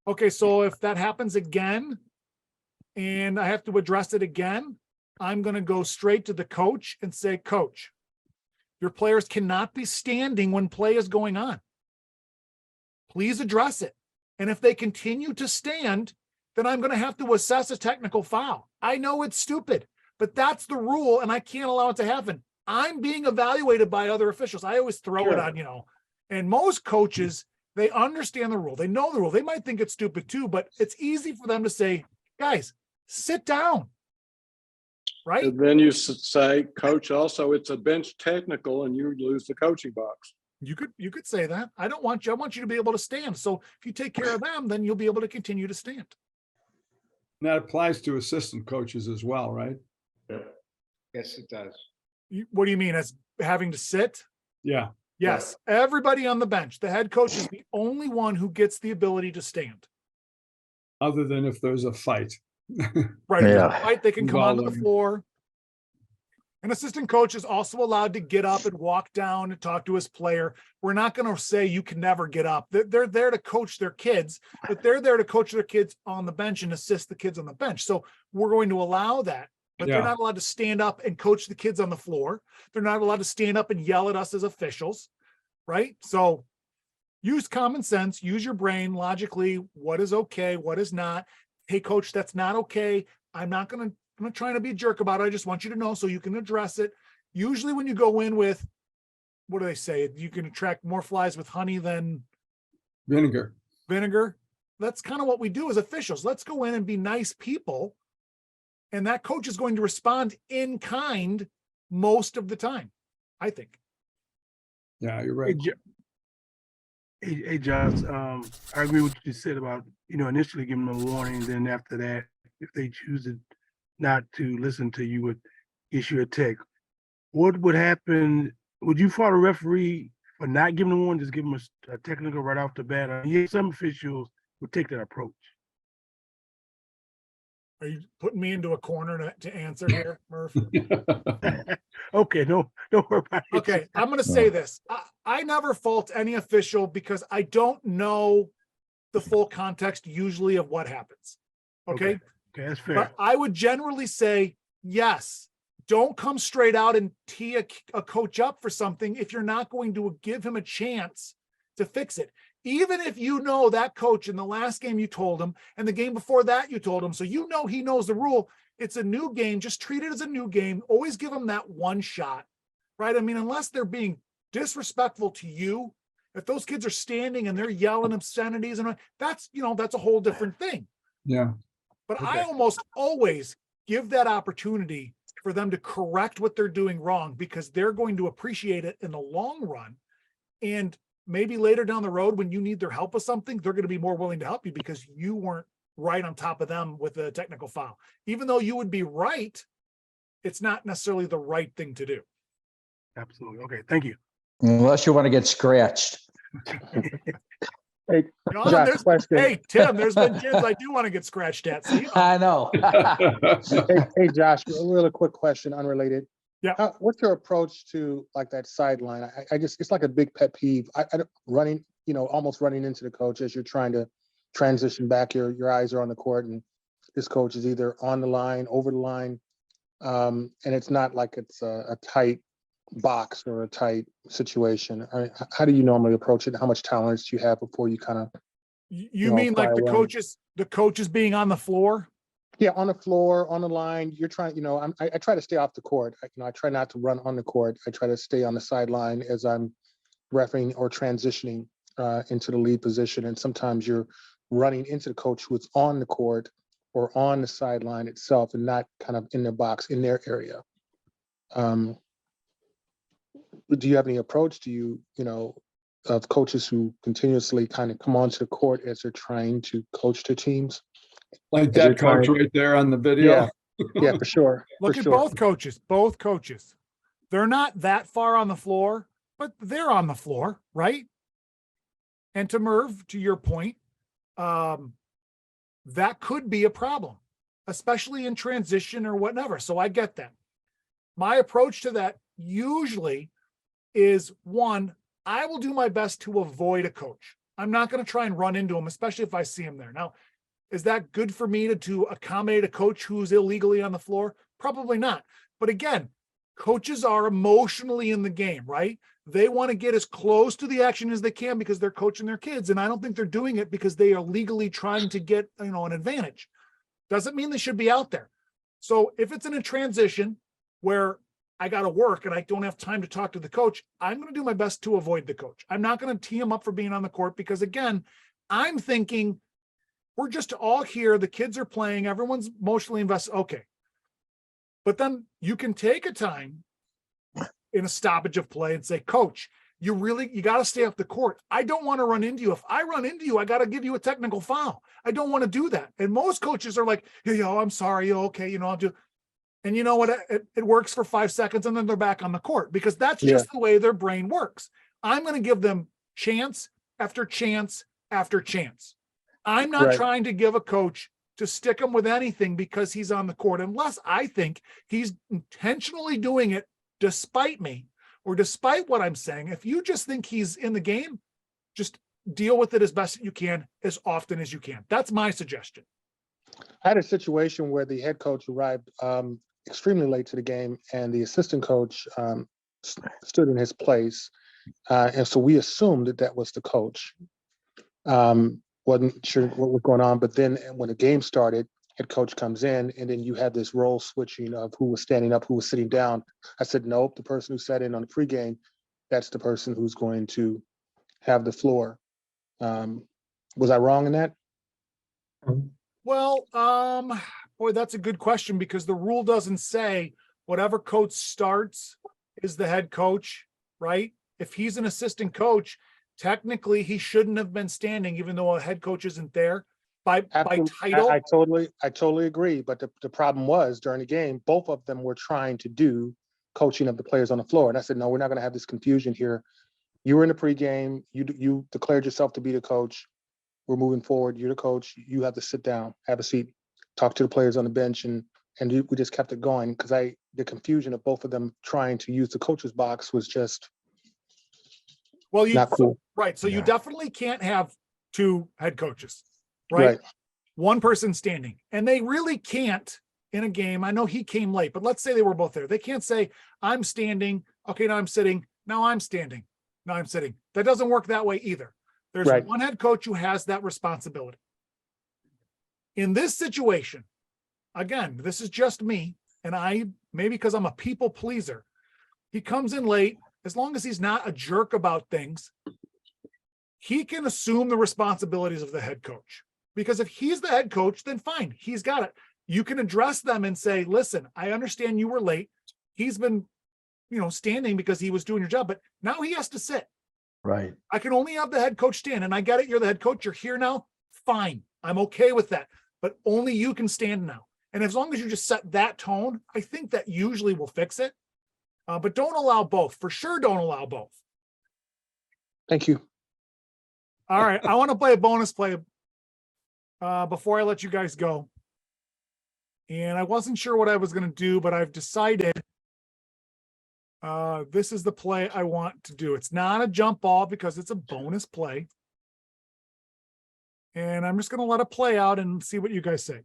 Okay, so if that happens again and I have to address it again, I'm going to go straight to the coach and say, Coach, your players cannot be standing when play is going on. Please address it. And if they continue to stand, then I'm going to have to assess a technical foul. I know it's stupid, but that's the rule and I can't allow it to happen. I'm being evaluated by other officials. I always throw it on, and most coaches, they understand the rule. They know the rule. They might think it's stupid too, but it's easy for them to say, guys, sit down. Right.
And then you say, Coach, also it's a bench technical and you lose the coaching box.
You could say that. I want you to be able to stand. So if you take care of them, then you'll be able to continue to stand.
And that applies to assistant coaches as well, right?
Yes, it does.
What do you mean? As having to sit?
Yeah.
Yes. Everybody on the bench. The head coach is the only one who gets the ability to stand.
Other than if there's a fight.
Right. If there's a fight, they can come onto the floor. An assistant coach is also allowed to get up and walk down and talk to his player. We're not going to say you can never get up. They're there to coach their kids, but they're there to coach their kids on the bench and assist the kids on the bench. So we're going to allow that, but they're not allowed to stand up and coach the kids on the floor. They're not allowed to stand up and yell at us as officials, right? So use common sense, use your brain logically, what is okay, what is not. hey, coach, that's not okay. I'm not trying to be a jerk about it. I just want you to know so you can address it. Usually when you go in with, what do they say? You can attract more flies with honey than
Vinegar.
That's kind of what we do as officials. Let's go in and be nice people. And that coach is going to respond in kind most of the time, I think.
Yeah, you're right.
Hey, Josh, I agree with what you said about, initially giving them a warning, then after that, if they choose not to listen to you, would issue a ticket. What would happen? Would you fault a referee for not giving them one, just give them a technical right off the bat? I mean, some officials would take that approach.
Are you putting me into a corner to answer here, Murph?
Okay, don't worry about it.
Okay, I'm going to say this. I never fault any official because I don't know the full context usually of what happens. Okay,
that's fair.
But I would generally say, yes, don't come straight out and tee a coach up for something if you're not going to give him a chance to fix it. Even if you know that coach in the last game you told him, and the game before that you told him, so you know he knows the rule. It's a new game. Just treat it as a new game. Always give them that one shot, right? I mean, unless they're being disrespectful to you, if those kids are standing and they're yelling obscenities, and that's a whole different thing.
Yeah.
But I almost always give that opportunity for them to correct what they're doing wrong because they're going to appreciate it in the long run. And maybe later down the road, when you need their help with something, they're going to be more willing to help you because you weren't right on top of them with a technical foul. Even though you would be right, it's not necessarily the right thing to do.
Absolutely. Okay, thank you.
Unless you want to get scratched.
Hey,
Josh, hey, Tim, there's been kids I do want to get scratched at. So,
I know.
hey, Josh, a really quick question, unrelated.
Yeah.
What's your approach to like that sideline? I just, it's like a big pet peeve. I running, almost running into the coach as you're trying to transition back. Your eyes are on the court, and this coach is either on the line, over the line, and it's not like it's a tight box or a tight situation. How do you normally approach it? How much tolerance do you have before you kind of
you mean like the coaches being on the floor?
Yeah, on the floor, on the line. You're trying, I try to stay off the court. I try not to run on the court. I try to stay on the sideline as I'm refereeing or transitioning into the lead position. And sometimes you're running into the coach who is on the court or on the sideline itself and not kind of in their box, in their area. Do you have any approach? Do you, of coaches who continuously kind of come onto the court as they're trying to coach their teams?
Like that coach right there on the video?
Yeah, for sure.
Look at both coaches. They're not that far on the floor, but they're on the floor, right? And to Merv, to your point, that could be a problem, especially in transition or whatever. So I get that. My approach to that usually is, one, I will do my best to avoid a coach. I'm not going to try and run into him, especially if I see him there. Now, is that good for me to accommodate a coach who's illegally on the floor? Probably not. But again, coaches are emotionally in the game, right? They want to get as close to the action as they can because they're coaching their kids. And I don't think they're doing it because they are legally trying to get, an advantage. Doesn't mean they should be out there. So if it's in a transition where I got to work and I don't have time to talk to the coach, I'm going to do my best to avoid the coach. I'm not going to tee him up for being on the court because, again, I'm thinking we're just all here. The kids are playing. Everyone's emotionally invested. Okay. But then you can take a time in a stoppage of play and say, coach, you got to stay off the court. I don't want to run into you. If I run into you, I got to give you a technical foul. I don't want to do that. And most coaches are like, I'm sorry. Okay. I'll do. And you know what? It works for 5 seconds and then they're back on the court because that's just the way their brain works. I'm going to give them chance after chance after chance. I'm not trying to give a coach to stick him with anything because he's on the court, unless I think he's intentionally doing it despite me or despite what I'm saying. If you just think he's in the game, just deal with it as best you can, as often as you can. That's my suggestion.
I had a situation where the head coach arrived extremely late to the game and the assistant coach stood in his place. And so we assumed that was the coach. wasn't sure what was going on. But then when the game started, head coach comes in, and then you had this role switching of who was standing up, who was sitting down. I said, nope, the person who sat in on the pregame, that's the person who's going to have the floor. Was I wrong in that?
Well, boy, that's a good question, because the rule doesn't say whatever coach starts is the head coach, right? If he's an assistant coach, technically he shouldn't have been standing, even though a head coach isn't there by title.
I totally agree. But the problem was during the game, both of them were trying to do coaching of the players on the floor. And I said, no, we're not going to have this confusion here. You were in the pregame. You declared yourself to be the coach. We're moving forward. You're the coach. You have to sit down, have a seat, talk to the players on the bench, and we just kept it going, because the confusion of both of them trying to use the coach's box was just not cool.
Right. So you definitely can't have two head coaches, right? One person standing, and they really can't in a game. I know he came late, but let's say they were both there. They can't say, I'm standing. Okay, now I'm sitting. Now I'm standing. Now I'm sitting. That doesn't work that way either. There's one head coach who has that responsibility. In this situation, again, this is just me, and maybe because I'm a people pleaser, he comes in late. As long as he's not a jerk about things, he can assume the responsibilities of the head coach. Because if he's the head coach, then fine, he's got it. You can address them and say, listen, I understand you were late. He's been, standing because he was doing your job, but now he has to sit.
Right.
I can only have the head coach stand, and I get it. You're the head coach. You're here now. Fine. I'm okay with that, but only you can stand now. And as long as you just set that tone, I think that usually will fix it. But don't allow both. For sure, don't allow both.
Thank you.
All right. I want to play a bonus play before I let you guys go. And I wasn't sure what I was going to do, but I've decided this is the play I want to do. It's not a jump ball because it's a bonus play. And I'm just going to let it play out and see what you guys say.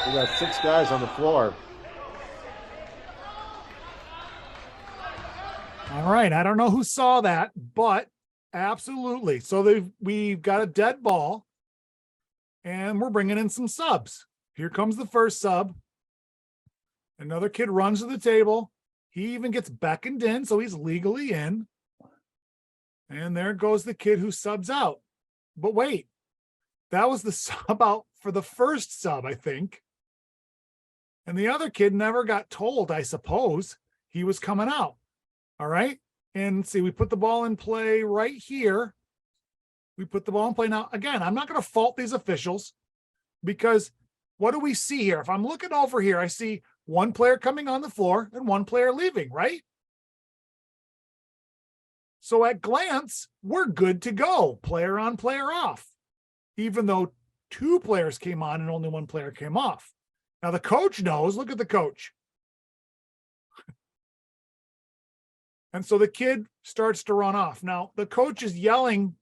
We got 6 guys on the floor.
All right. I don't know who saw that, but absolutely. So we've got a dead ball, and we're bringing in some subs. Here comes the first sub. Another kid runs to the table. He even gets beckoned in, so he's legally in. And there goes the kid who subs out. But wait, that was the sub out for the first sub, I think. And the other kid never got told, I suppose, he was coming out. All right. And see, we put the ball in play right here. We put the ball in play. Now, again, I'm not going to fault these officials, because what do we see here? If I'm looking over here, I see one player coming on the floor and one player leaving, right? So at glance, we're good to go. Player on, player off, even though 2 players came on and only 1 player came off. Now the coach knows. Look at the coach. And so the kid starts to run off. Now the coach is yelling.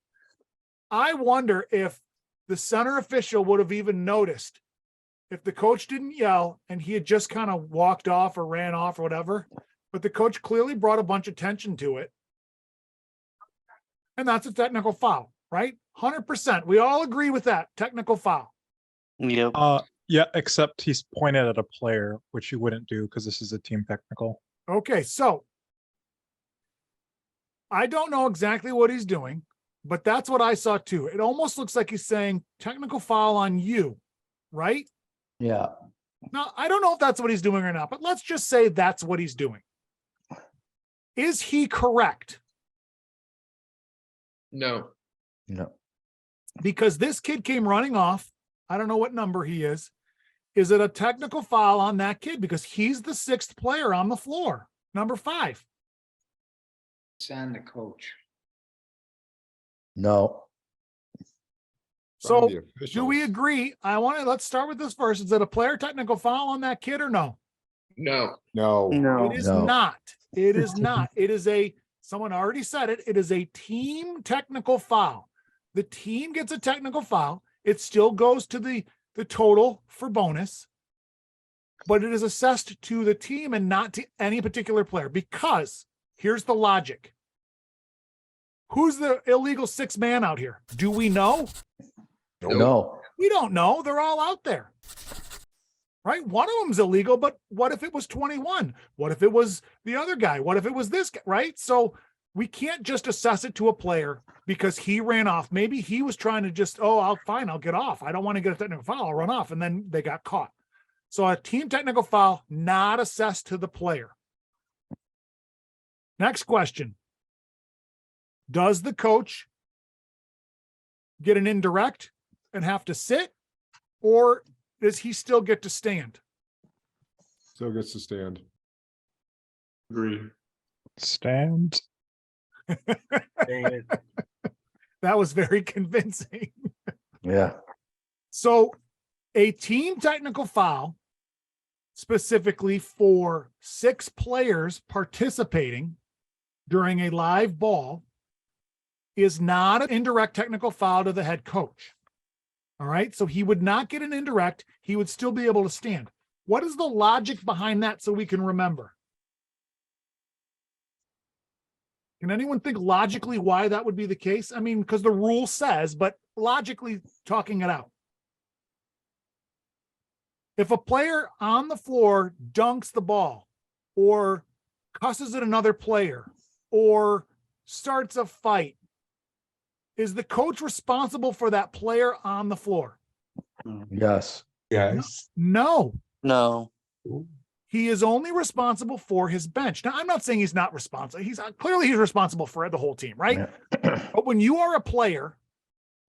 I wonder if the center official would have even noticed if the coach didn't yell and he had just kind of walked off or ran off or whatever. But the coach clearly brought a bunch of attention to it. And that's a technical foul, right? 100%. We all agree with that. Technical foul.
Yep.
Yeah, except he's pointed at a player, which you wouldn't do because this is a team technical.
Okay, so I don't know exactly what he's doing, but that's what I saw too. It almost looks like he's saying technical foul on you, right?
Yeah.
Now, I don't know if that's what he's doing or not, but let's just say that's what he's doing. Is he correct?
No.
No.
Because this kid came running off. I don't know what number he is. Is it a technical foul on that kid? Because he's the 6th player on the floor, number 5.
It's on the coach.
No.
So do we agree? Let's start with this first. Is it a player technical foul on that kid or no?
No.
No.
It is not. It is not. It is someone already said it. It is a team technical foul. The team gets a technical foul. it still goes to the total for bonus, but it is assessed to the team and not to any particular player, because here's the logic. Who's the illegal sixth man out here? Do we know?
No.
We don't know. They're all out there. Right? One of them's illegal, but what if it was 21? What if it was the other guy? What if it was this guy? Right? So we can't just assess it to a player because he ran off. Maybe he was trying to just, I'll get off. I don't want to get a technical foul. I'll run off. And then they got caught. So a team technical foul, not assessed to the player. Next question. Does the coach get an indirect and have to sit, or does he still get to stand?
Still gets to stand.
Agree.
Stand.
That was very convincing.
Yeah.
So a team technical foul, specifically for 6 players participating during a live ball, is not an indirect technical foul to the head coach. All right. So he would not get an indirect. He would still be able to stand. What is the logic behind that so we can remember? Can anyone think logically why that would be the case? I mean, because the rule says, but logically talking it out. If a player on the floor dunks the ball or cusses at another player or starts a fight, is the coach responsible for that player on the floor?
Yes.
Yes.
No.
No.
He is only responsible for his bench. Now, I'm not saying he's not responsible. He's responsible for the whole team, right?
Yeah.
But when you are a player,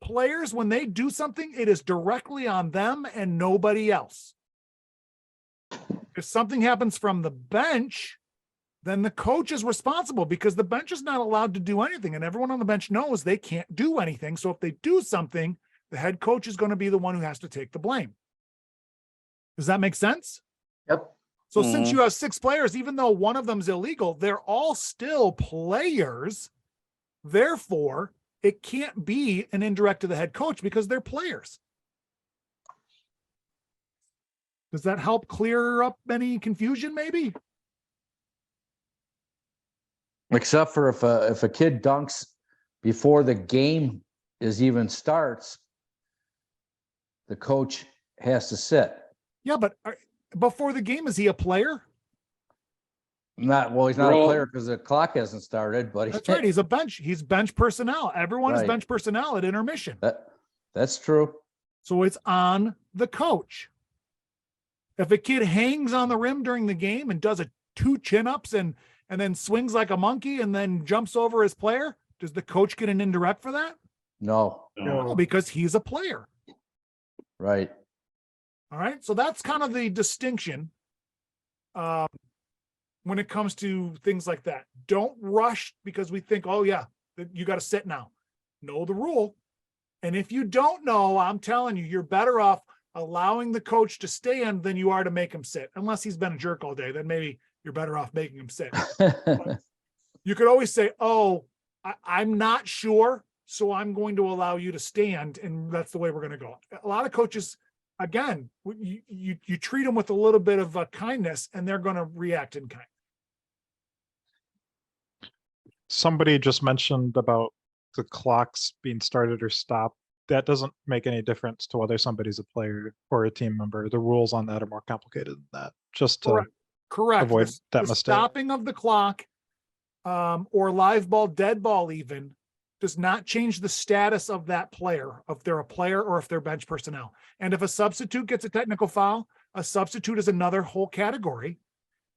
players, when they do something, it is directly on them and nobody else. If something happens from the bench, then the coach is responsible because the bench is not allowed to do anything. And everyone on the bench knows they can't do anything. So if they do something, the head coach is going to be the one who has to take the blame. Does that make sense?
Yep.
So since you have 6 players, even though one of them's illegal, they're all still players. Therefore, it can't be an indirect to the head coach because they're players. Does that help clear up any confusion, maybe?
Except for if a kid dunks before the game even starts, the coach has to sit.
Yeah, but before the game, is he a player?
He's not a player because the clock hasn't started, but
That's right. He's bench personnel. Everyone is
Right.
bench personnel at intermission.
That's true.
So it's on the coach. If a kid hangs on the rim during the game and does 2 chin-ups and then swings like a monkey and then jumps over his player, does the coach get an indirect for that?
No.
No, because he's a player.
Right.
All right. So that's kind of the distinction when it comes to things like that. Don't rush because we think, oh, yeah, you got to sit now. Know the rule. And if you don't know, I'm telling you, you're better off allowing the coach to stand than you are to make him sit. Unless he's been a jerk all day, then maybe you're better off making him sit. But you could always say, oh, I'm not sure, so I'm going to allow you to stand, and that's the way we're going to go. A lot of coaches, again, you treat them with a little bit of kindness, and they're going to react in kind.
Somebody just mentioned about the clocks being started or stopped. That doesn't make any difference to whether somebody's a player or a team member. The rules on that are more complicated than that. Just to
Correct.
avoid that
the
mistake.
Stopping of the clock or live ball, dead ball even, does not change the status of that player, if they're a player or if they're bench personnel. And if a substitute gets a technical foul, a substitute is another whole category.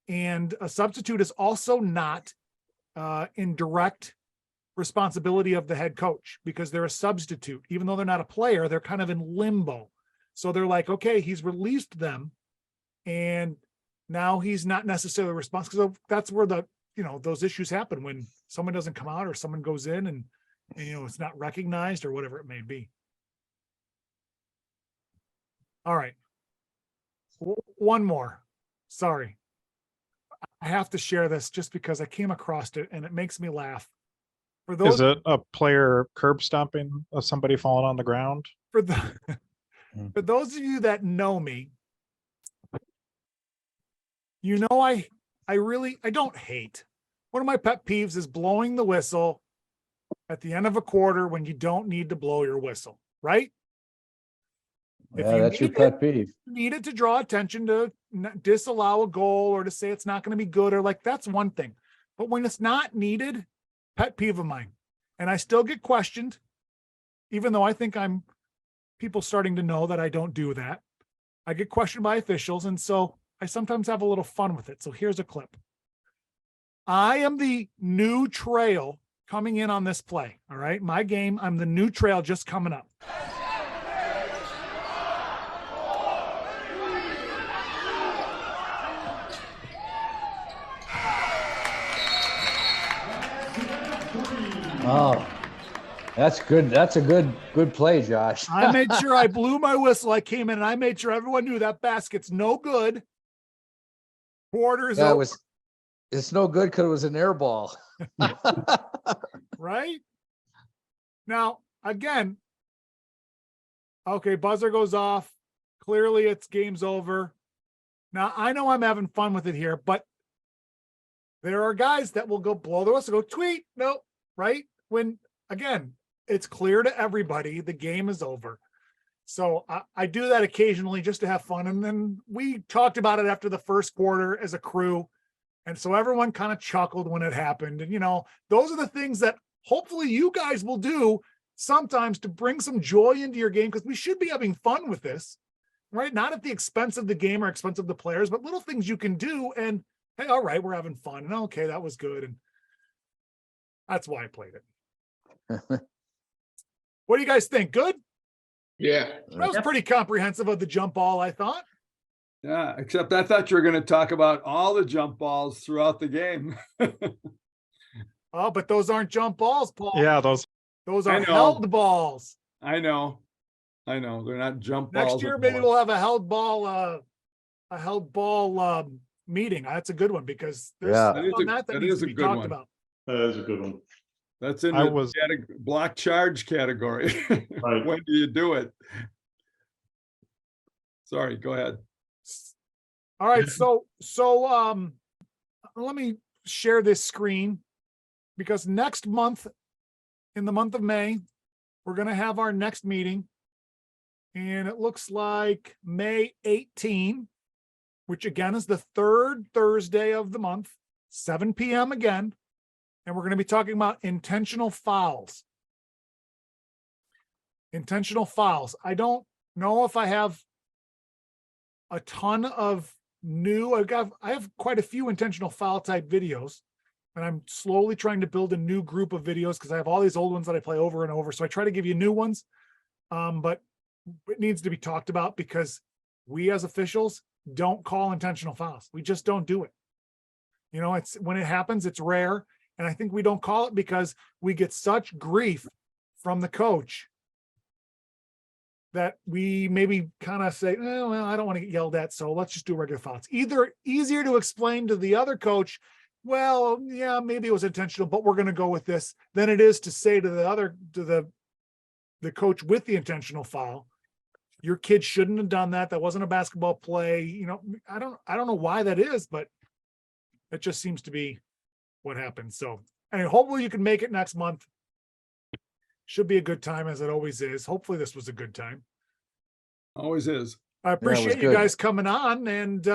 And a substitute is also not in direct responsibility of the head coach because they're a substitute. Even though they're not a player, they're kind of in limbo. So they're like, okay, he's released them and now he's not necessarily responsible. So that's where those issues happen when someone doesn't come out or someone goes in and it's not recognized or whatever it may be. All right. One more. Sorry. I have to share this just because I came across it and it makes me laugh. For those,
Is it a player curb stomping of somebody falling on the ground?
for for those of you that know me, you know I don't hate. One of my pet peeves is blowing the whistle at the end of a quarter when you don't need to blow your whistle, right?
Yeah, that's your pet peeve.
Need it to draw attention to disallow a goal or to say it's not going to be good or like that's one thing. But when it's not needed, pet peeve of mine. And I still get questioned, even though I think people starting to know that I don't do that. I get questioned by officials. And so I sometimes have a little fun with it. So here's a clip. I am the new trail coming in on this play. All right. My game, I'm the new trail just coming up.
Oh, that's good. That's a good play, Josh.
I made sure I blew my whistle. I came in and I made sure everyone knew that basket's no good. Quarters
Yeah,
over.
it's no good because it was an air ball.
Right? Now, again, okay, buzzer goes off. Clearly it's game's over. Now, I know I'm having fun with it here, but there are guys that will go blow the whistle, go tweet. No, right? When, again, it's clear to everybody the game is over. So I do that occasionally just to have fun. And then we talked about it after the first quarter as a crew. And so everyone kind of chuckled when it happened. And, those are the things that hopefully you guys will do sometimes to bring some joy into your game, because we should be having fun with this, right? Not at the expense of the game or expense of the players, but little things you can do. And hey, all right, we're having fun. And okay, that was good. And that's why I played it. What do you guys think? Good?
Yeah.
That was pretty comprehensive of the jump ball, I thought.
Yeah, except I thought you were going to talk about all the jump balls throughout the game.
Oh, but those aren't jump balls, Paul.
Yeah, those
are held balls.
I know. They're not jump balls.
Next year, maybe we'll have a held ball meeting. That's a good one because there's stuff on that needs to be talked about.
That is a good one.
That's in the block charge category.
Right.
When do you do it? Sorry, go ahead.
All right, so let me share this screen because next month, in the month of May, we're going to have our next meeting, and it looks like May 18, which again is the third Thursday of the month, 7 p.m. again. And we're going to be talking about intentional fouls. Intentional fouls. I don't know if I have a ton of new, I have quite a few intentional foul type videos, and I'm slowly trying to build a new group of videos because I have all these old ones that I play over and over. So I try to give you new ones, but it needs to be talked about because we as officials don't call intentional fouls. We just don't do it. It's when it happens, it's rare. And I think we don't call it because we get such grief from the coach that we maybe kind of say, well, I don't want to get yelled at, so let's just do regular fouls. Either easier to explain to the other coach, well, yeah, maybe it was intentional, but we're going to go with this, than it is to say to the coach with the intentional foul, your kid shouldn't have done that. That wasn't a basketball play. I don't know why that is, but it just seems to be what happens. So, and hopefully you can make it next month. Should be a good time, as it always is. Hopefully this was a good time.
Always is.
I appreciate you guys coming on and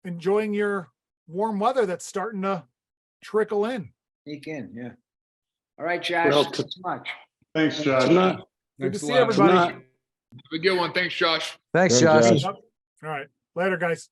enjoying your warm weather that's starting to trickle in.
Sneak in, yeah. All right, Josh.
Well,
thanks so much.
Thanks, Josh.
Good to see everybody.
Have a good one. Thanks, Josh.
Thanks, Josh.
All right. Later, guys.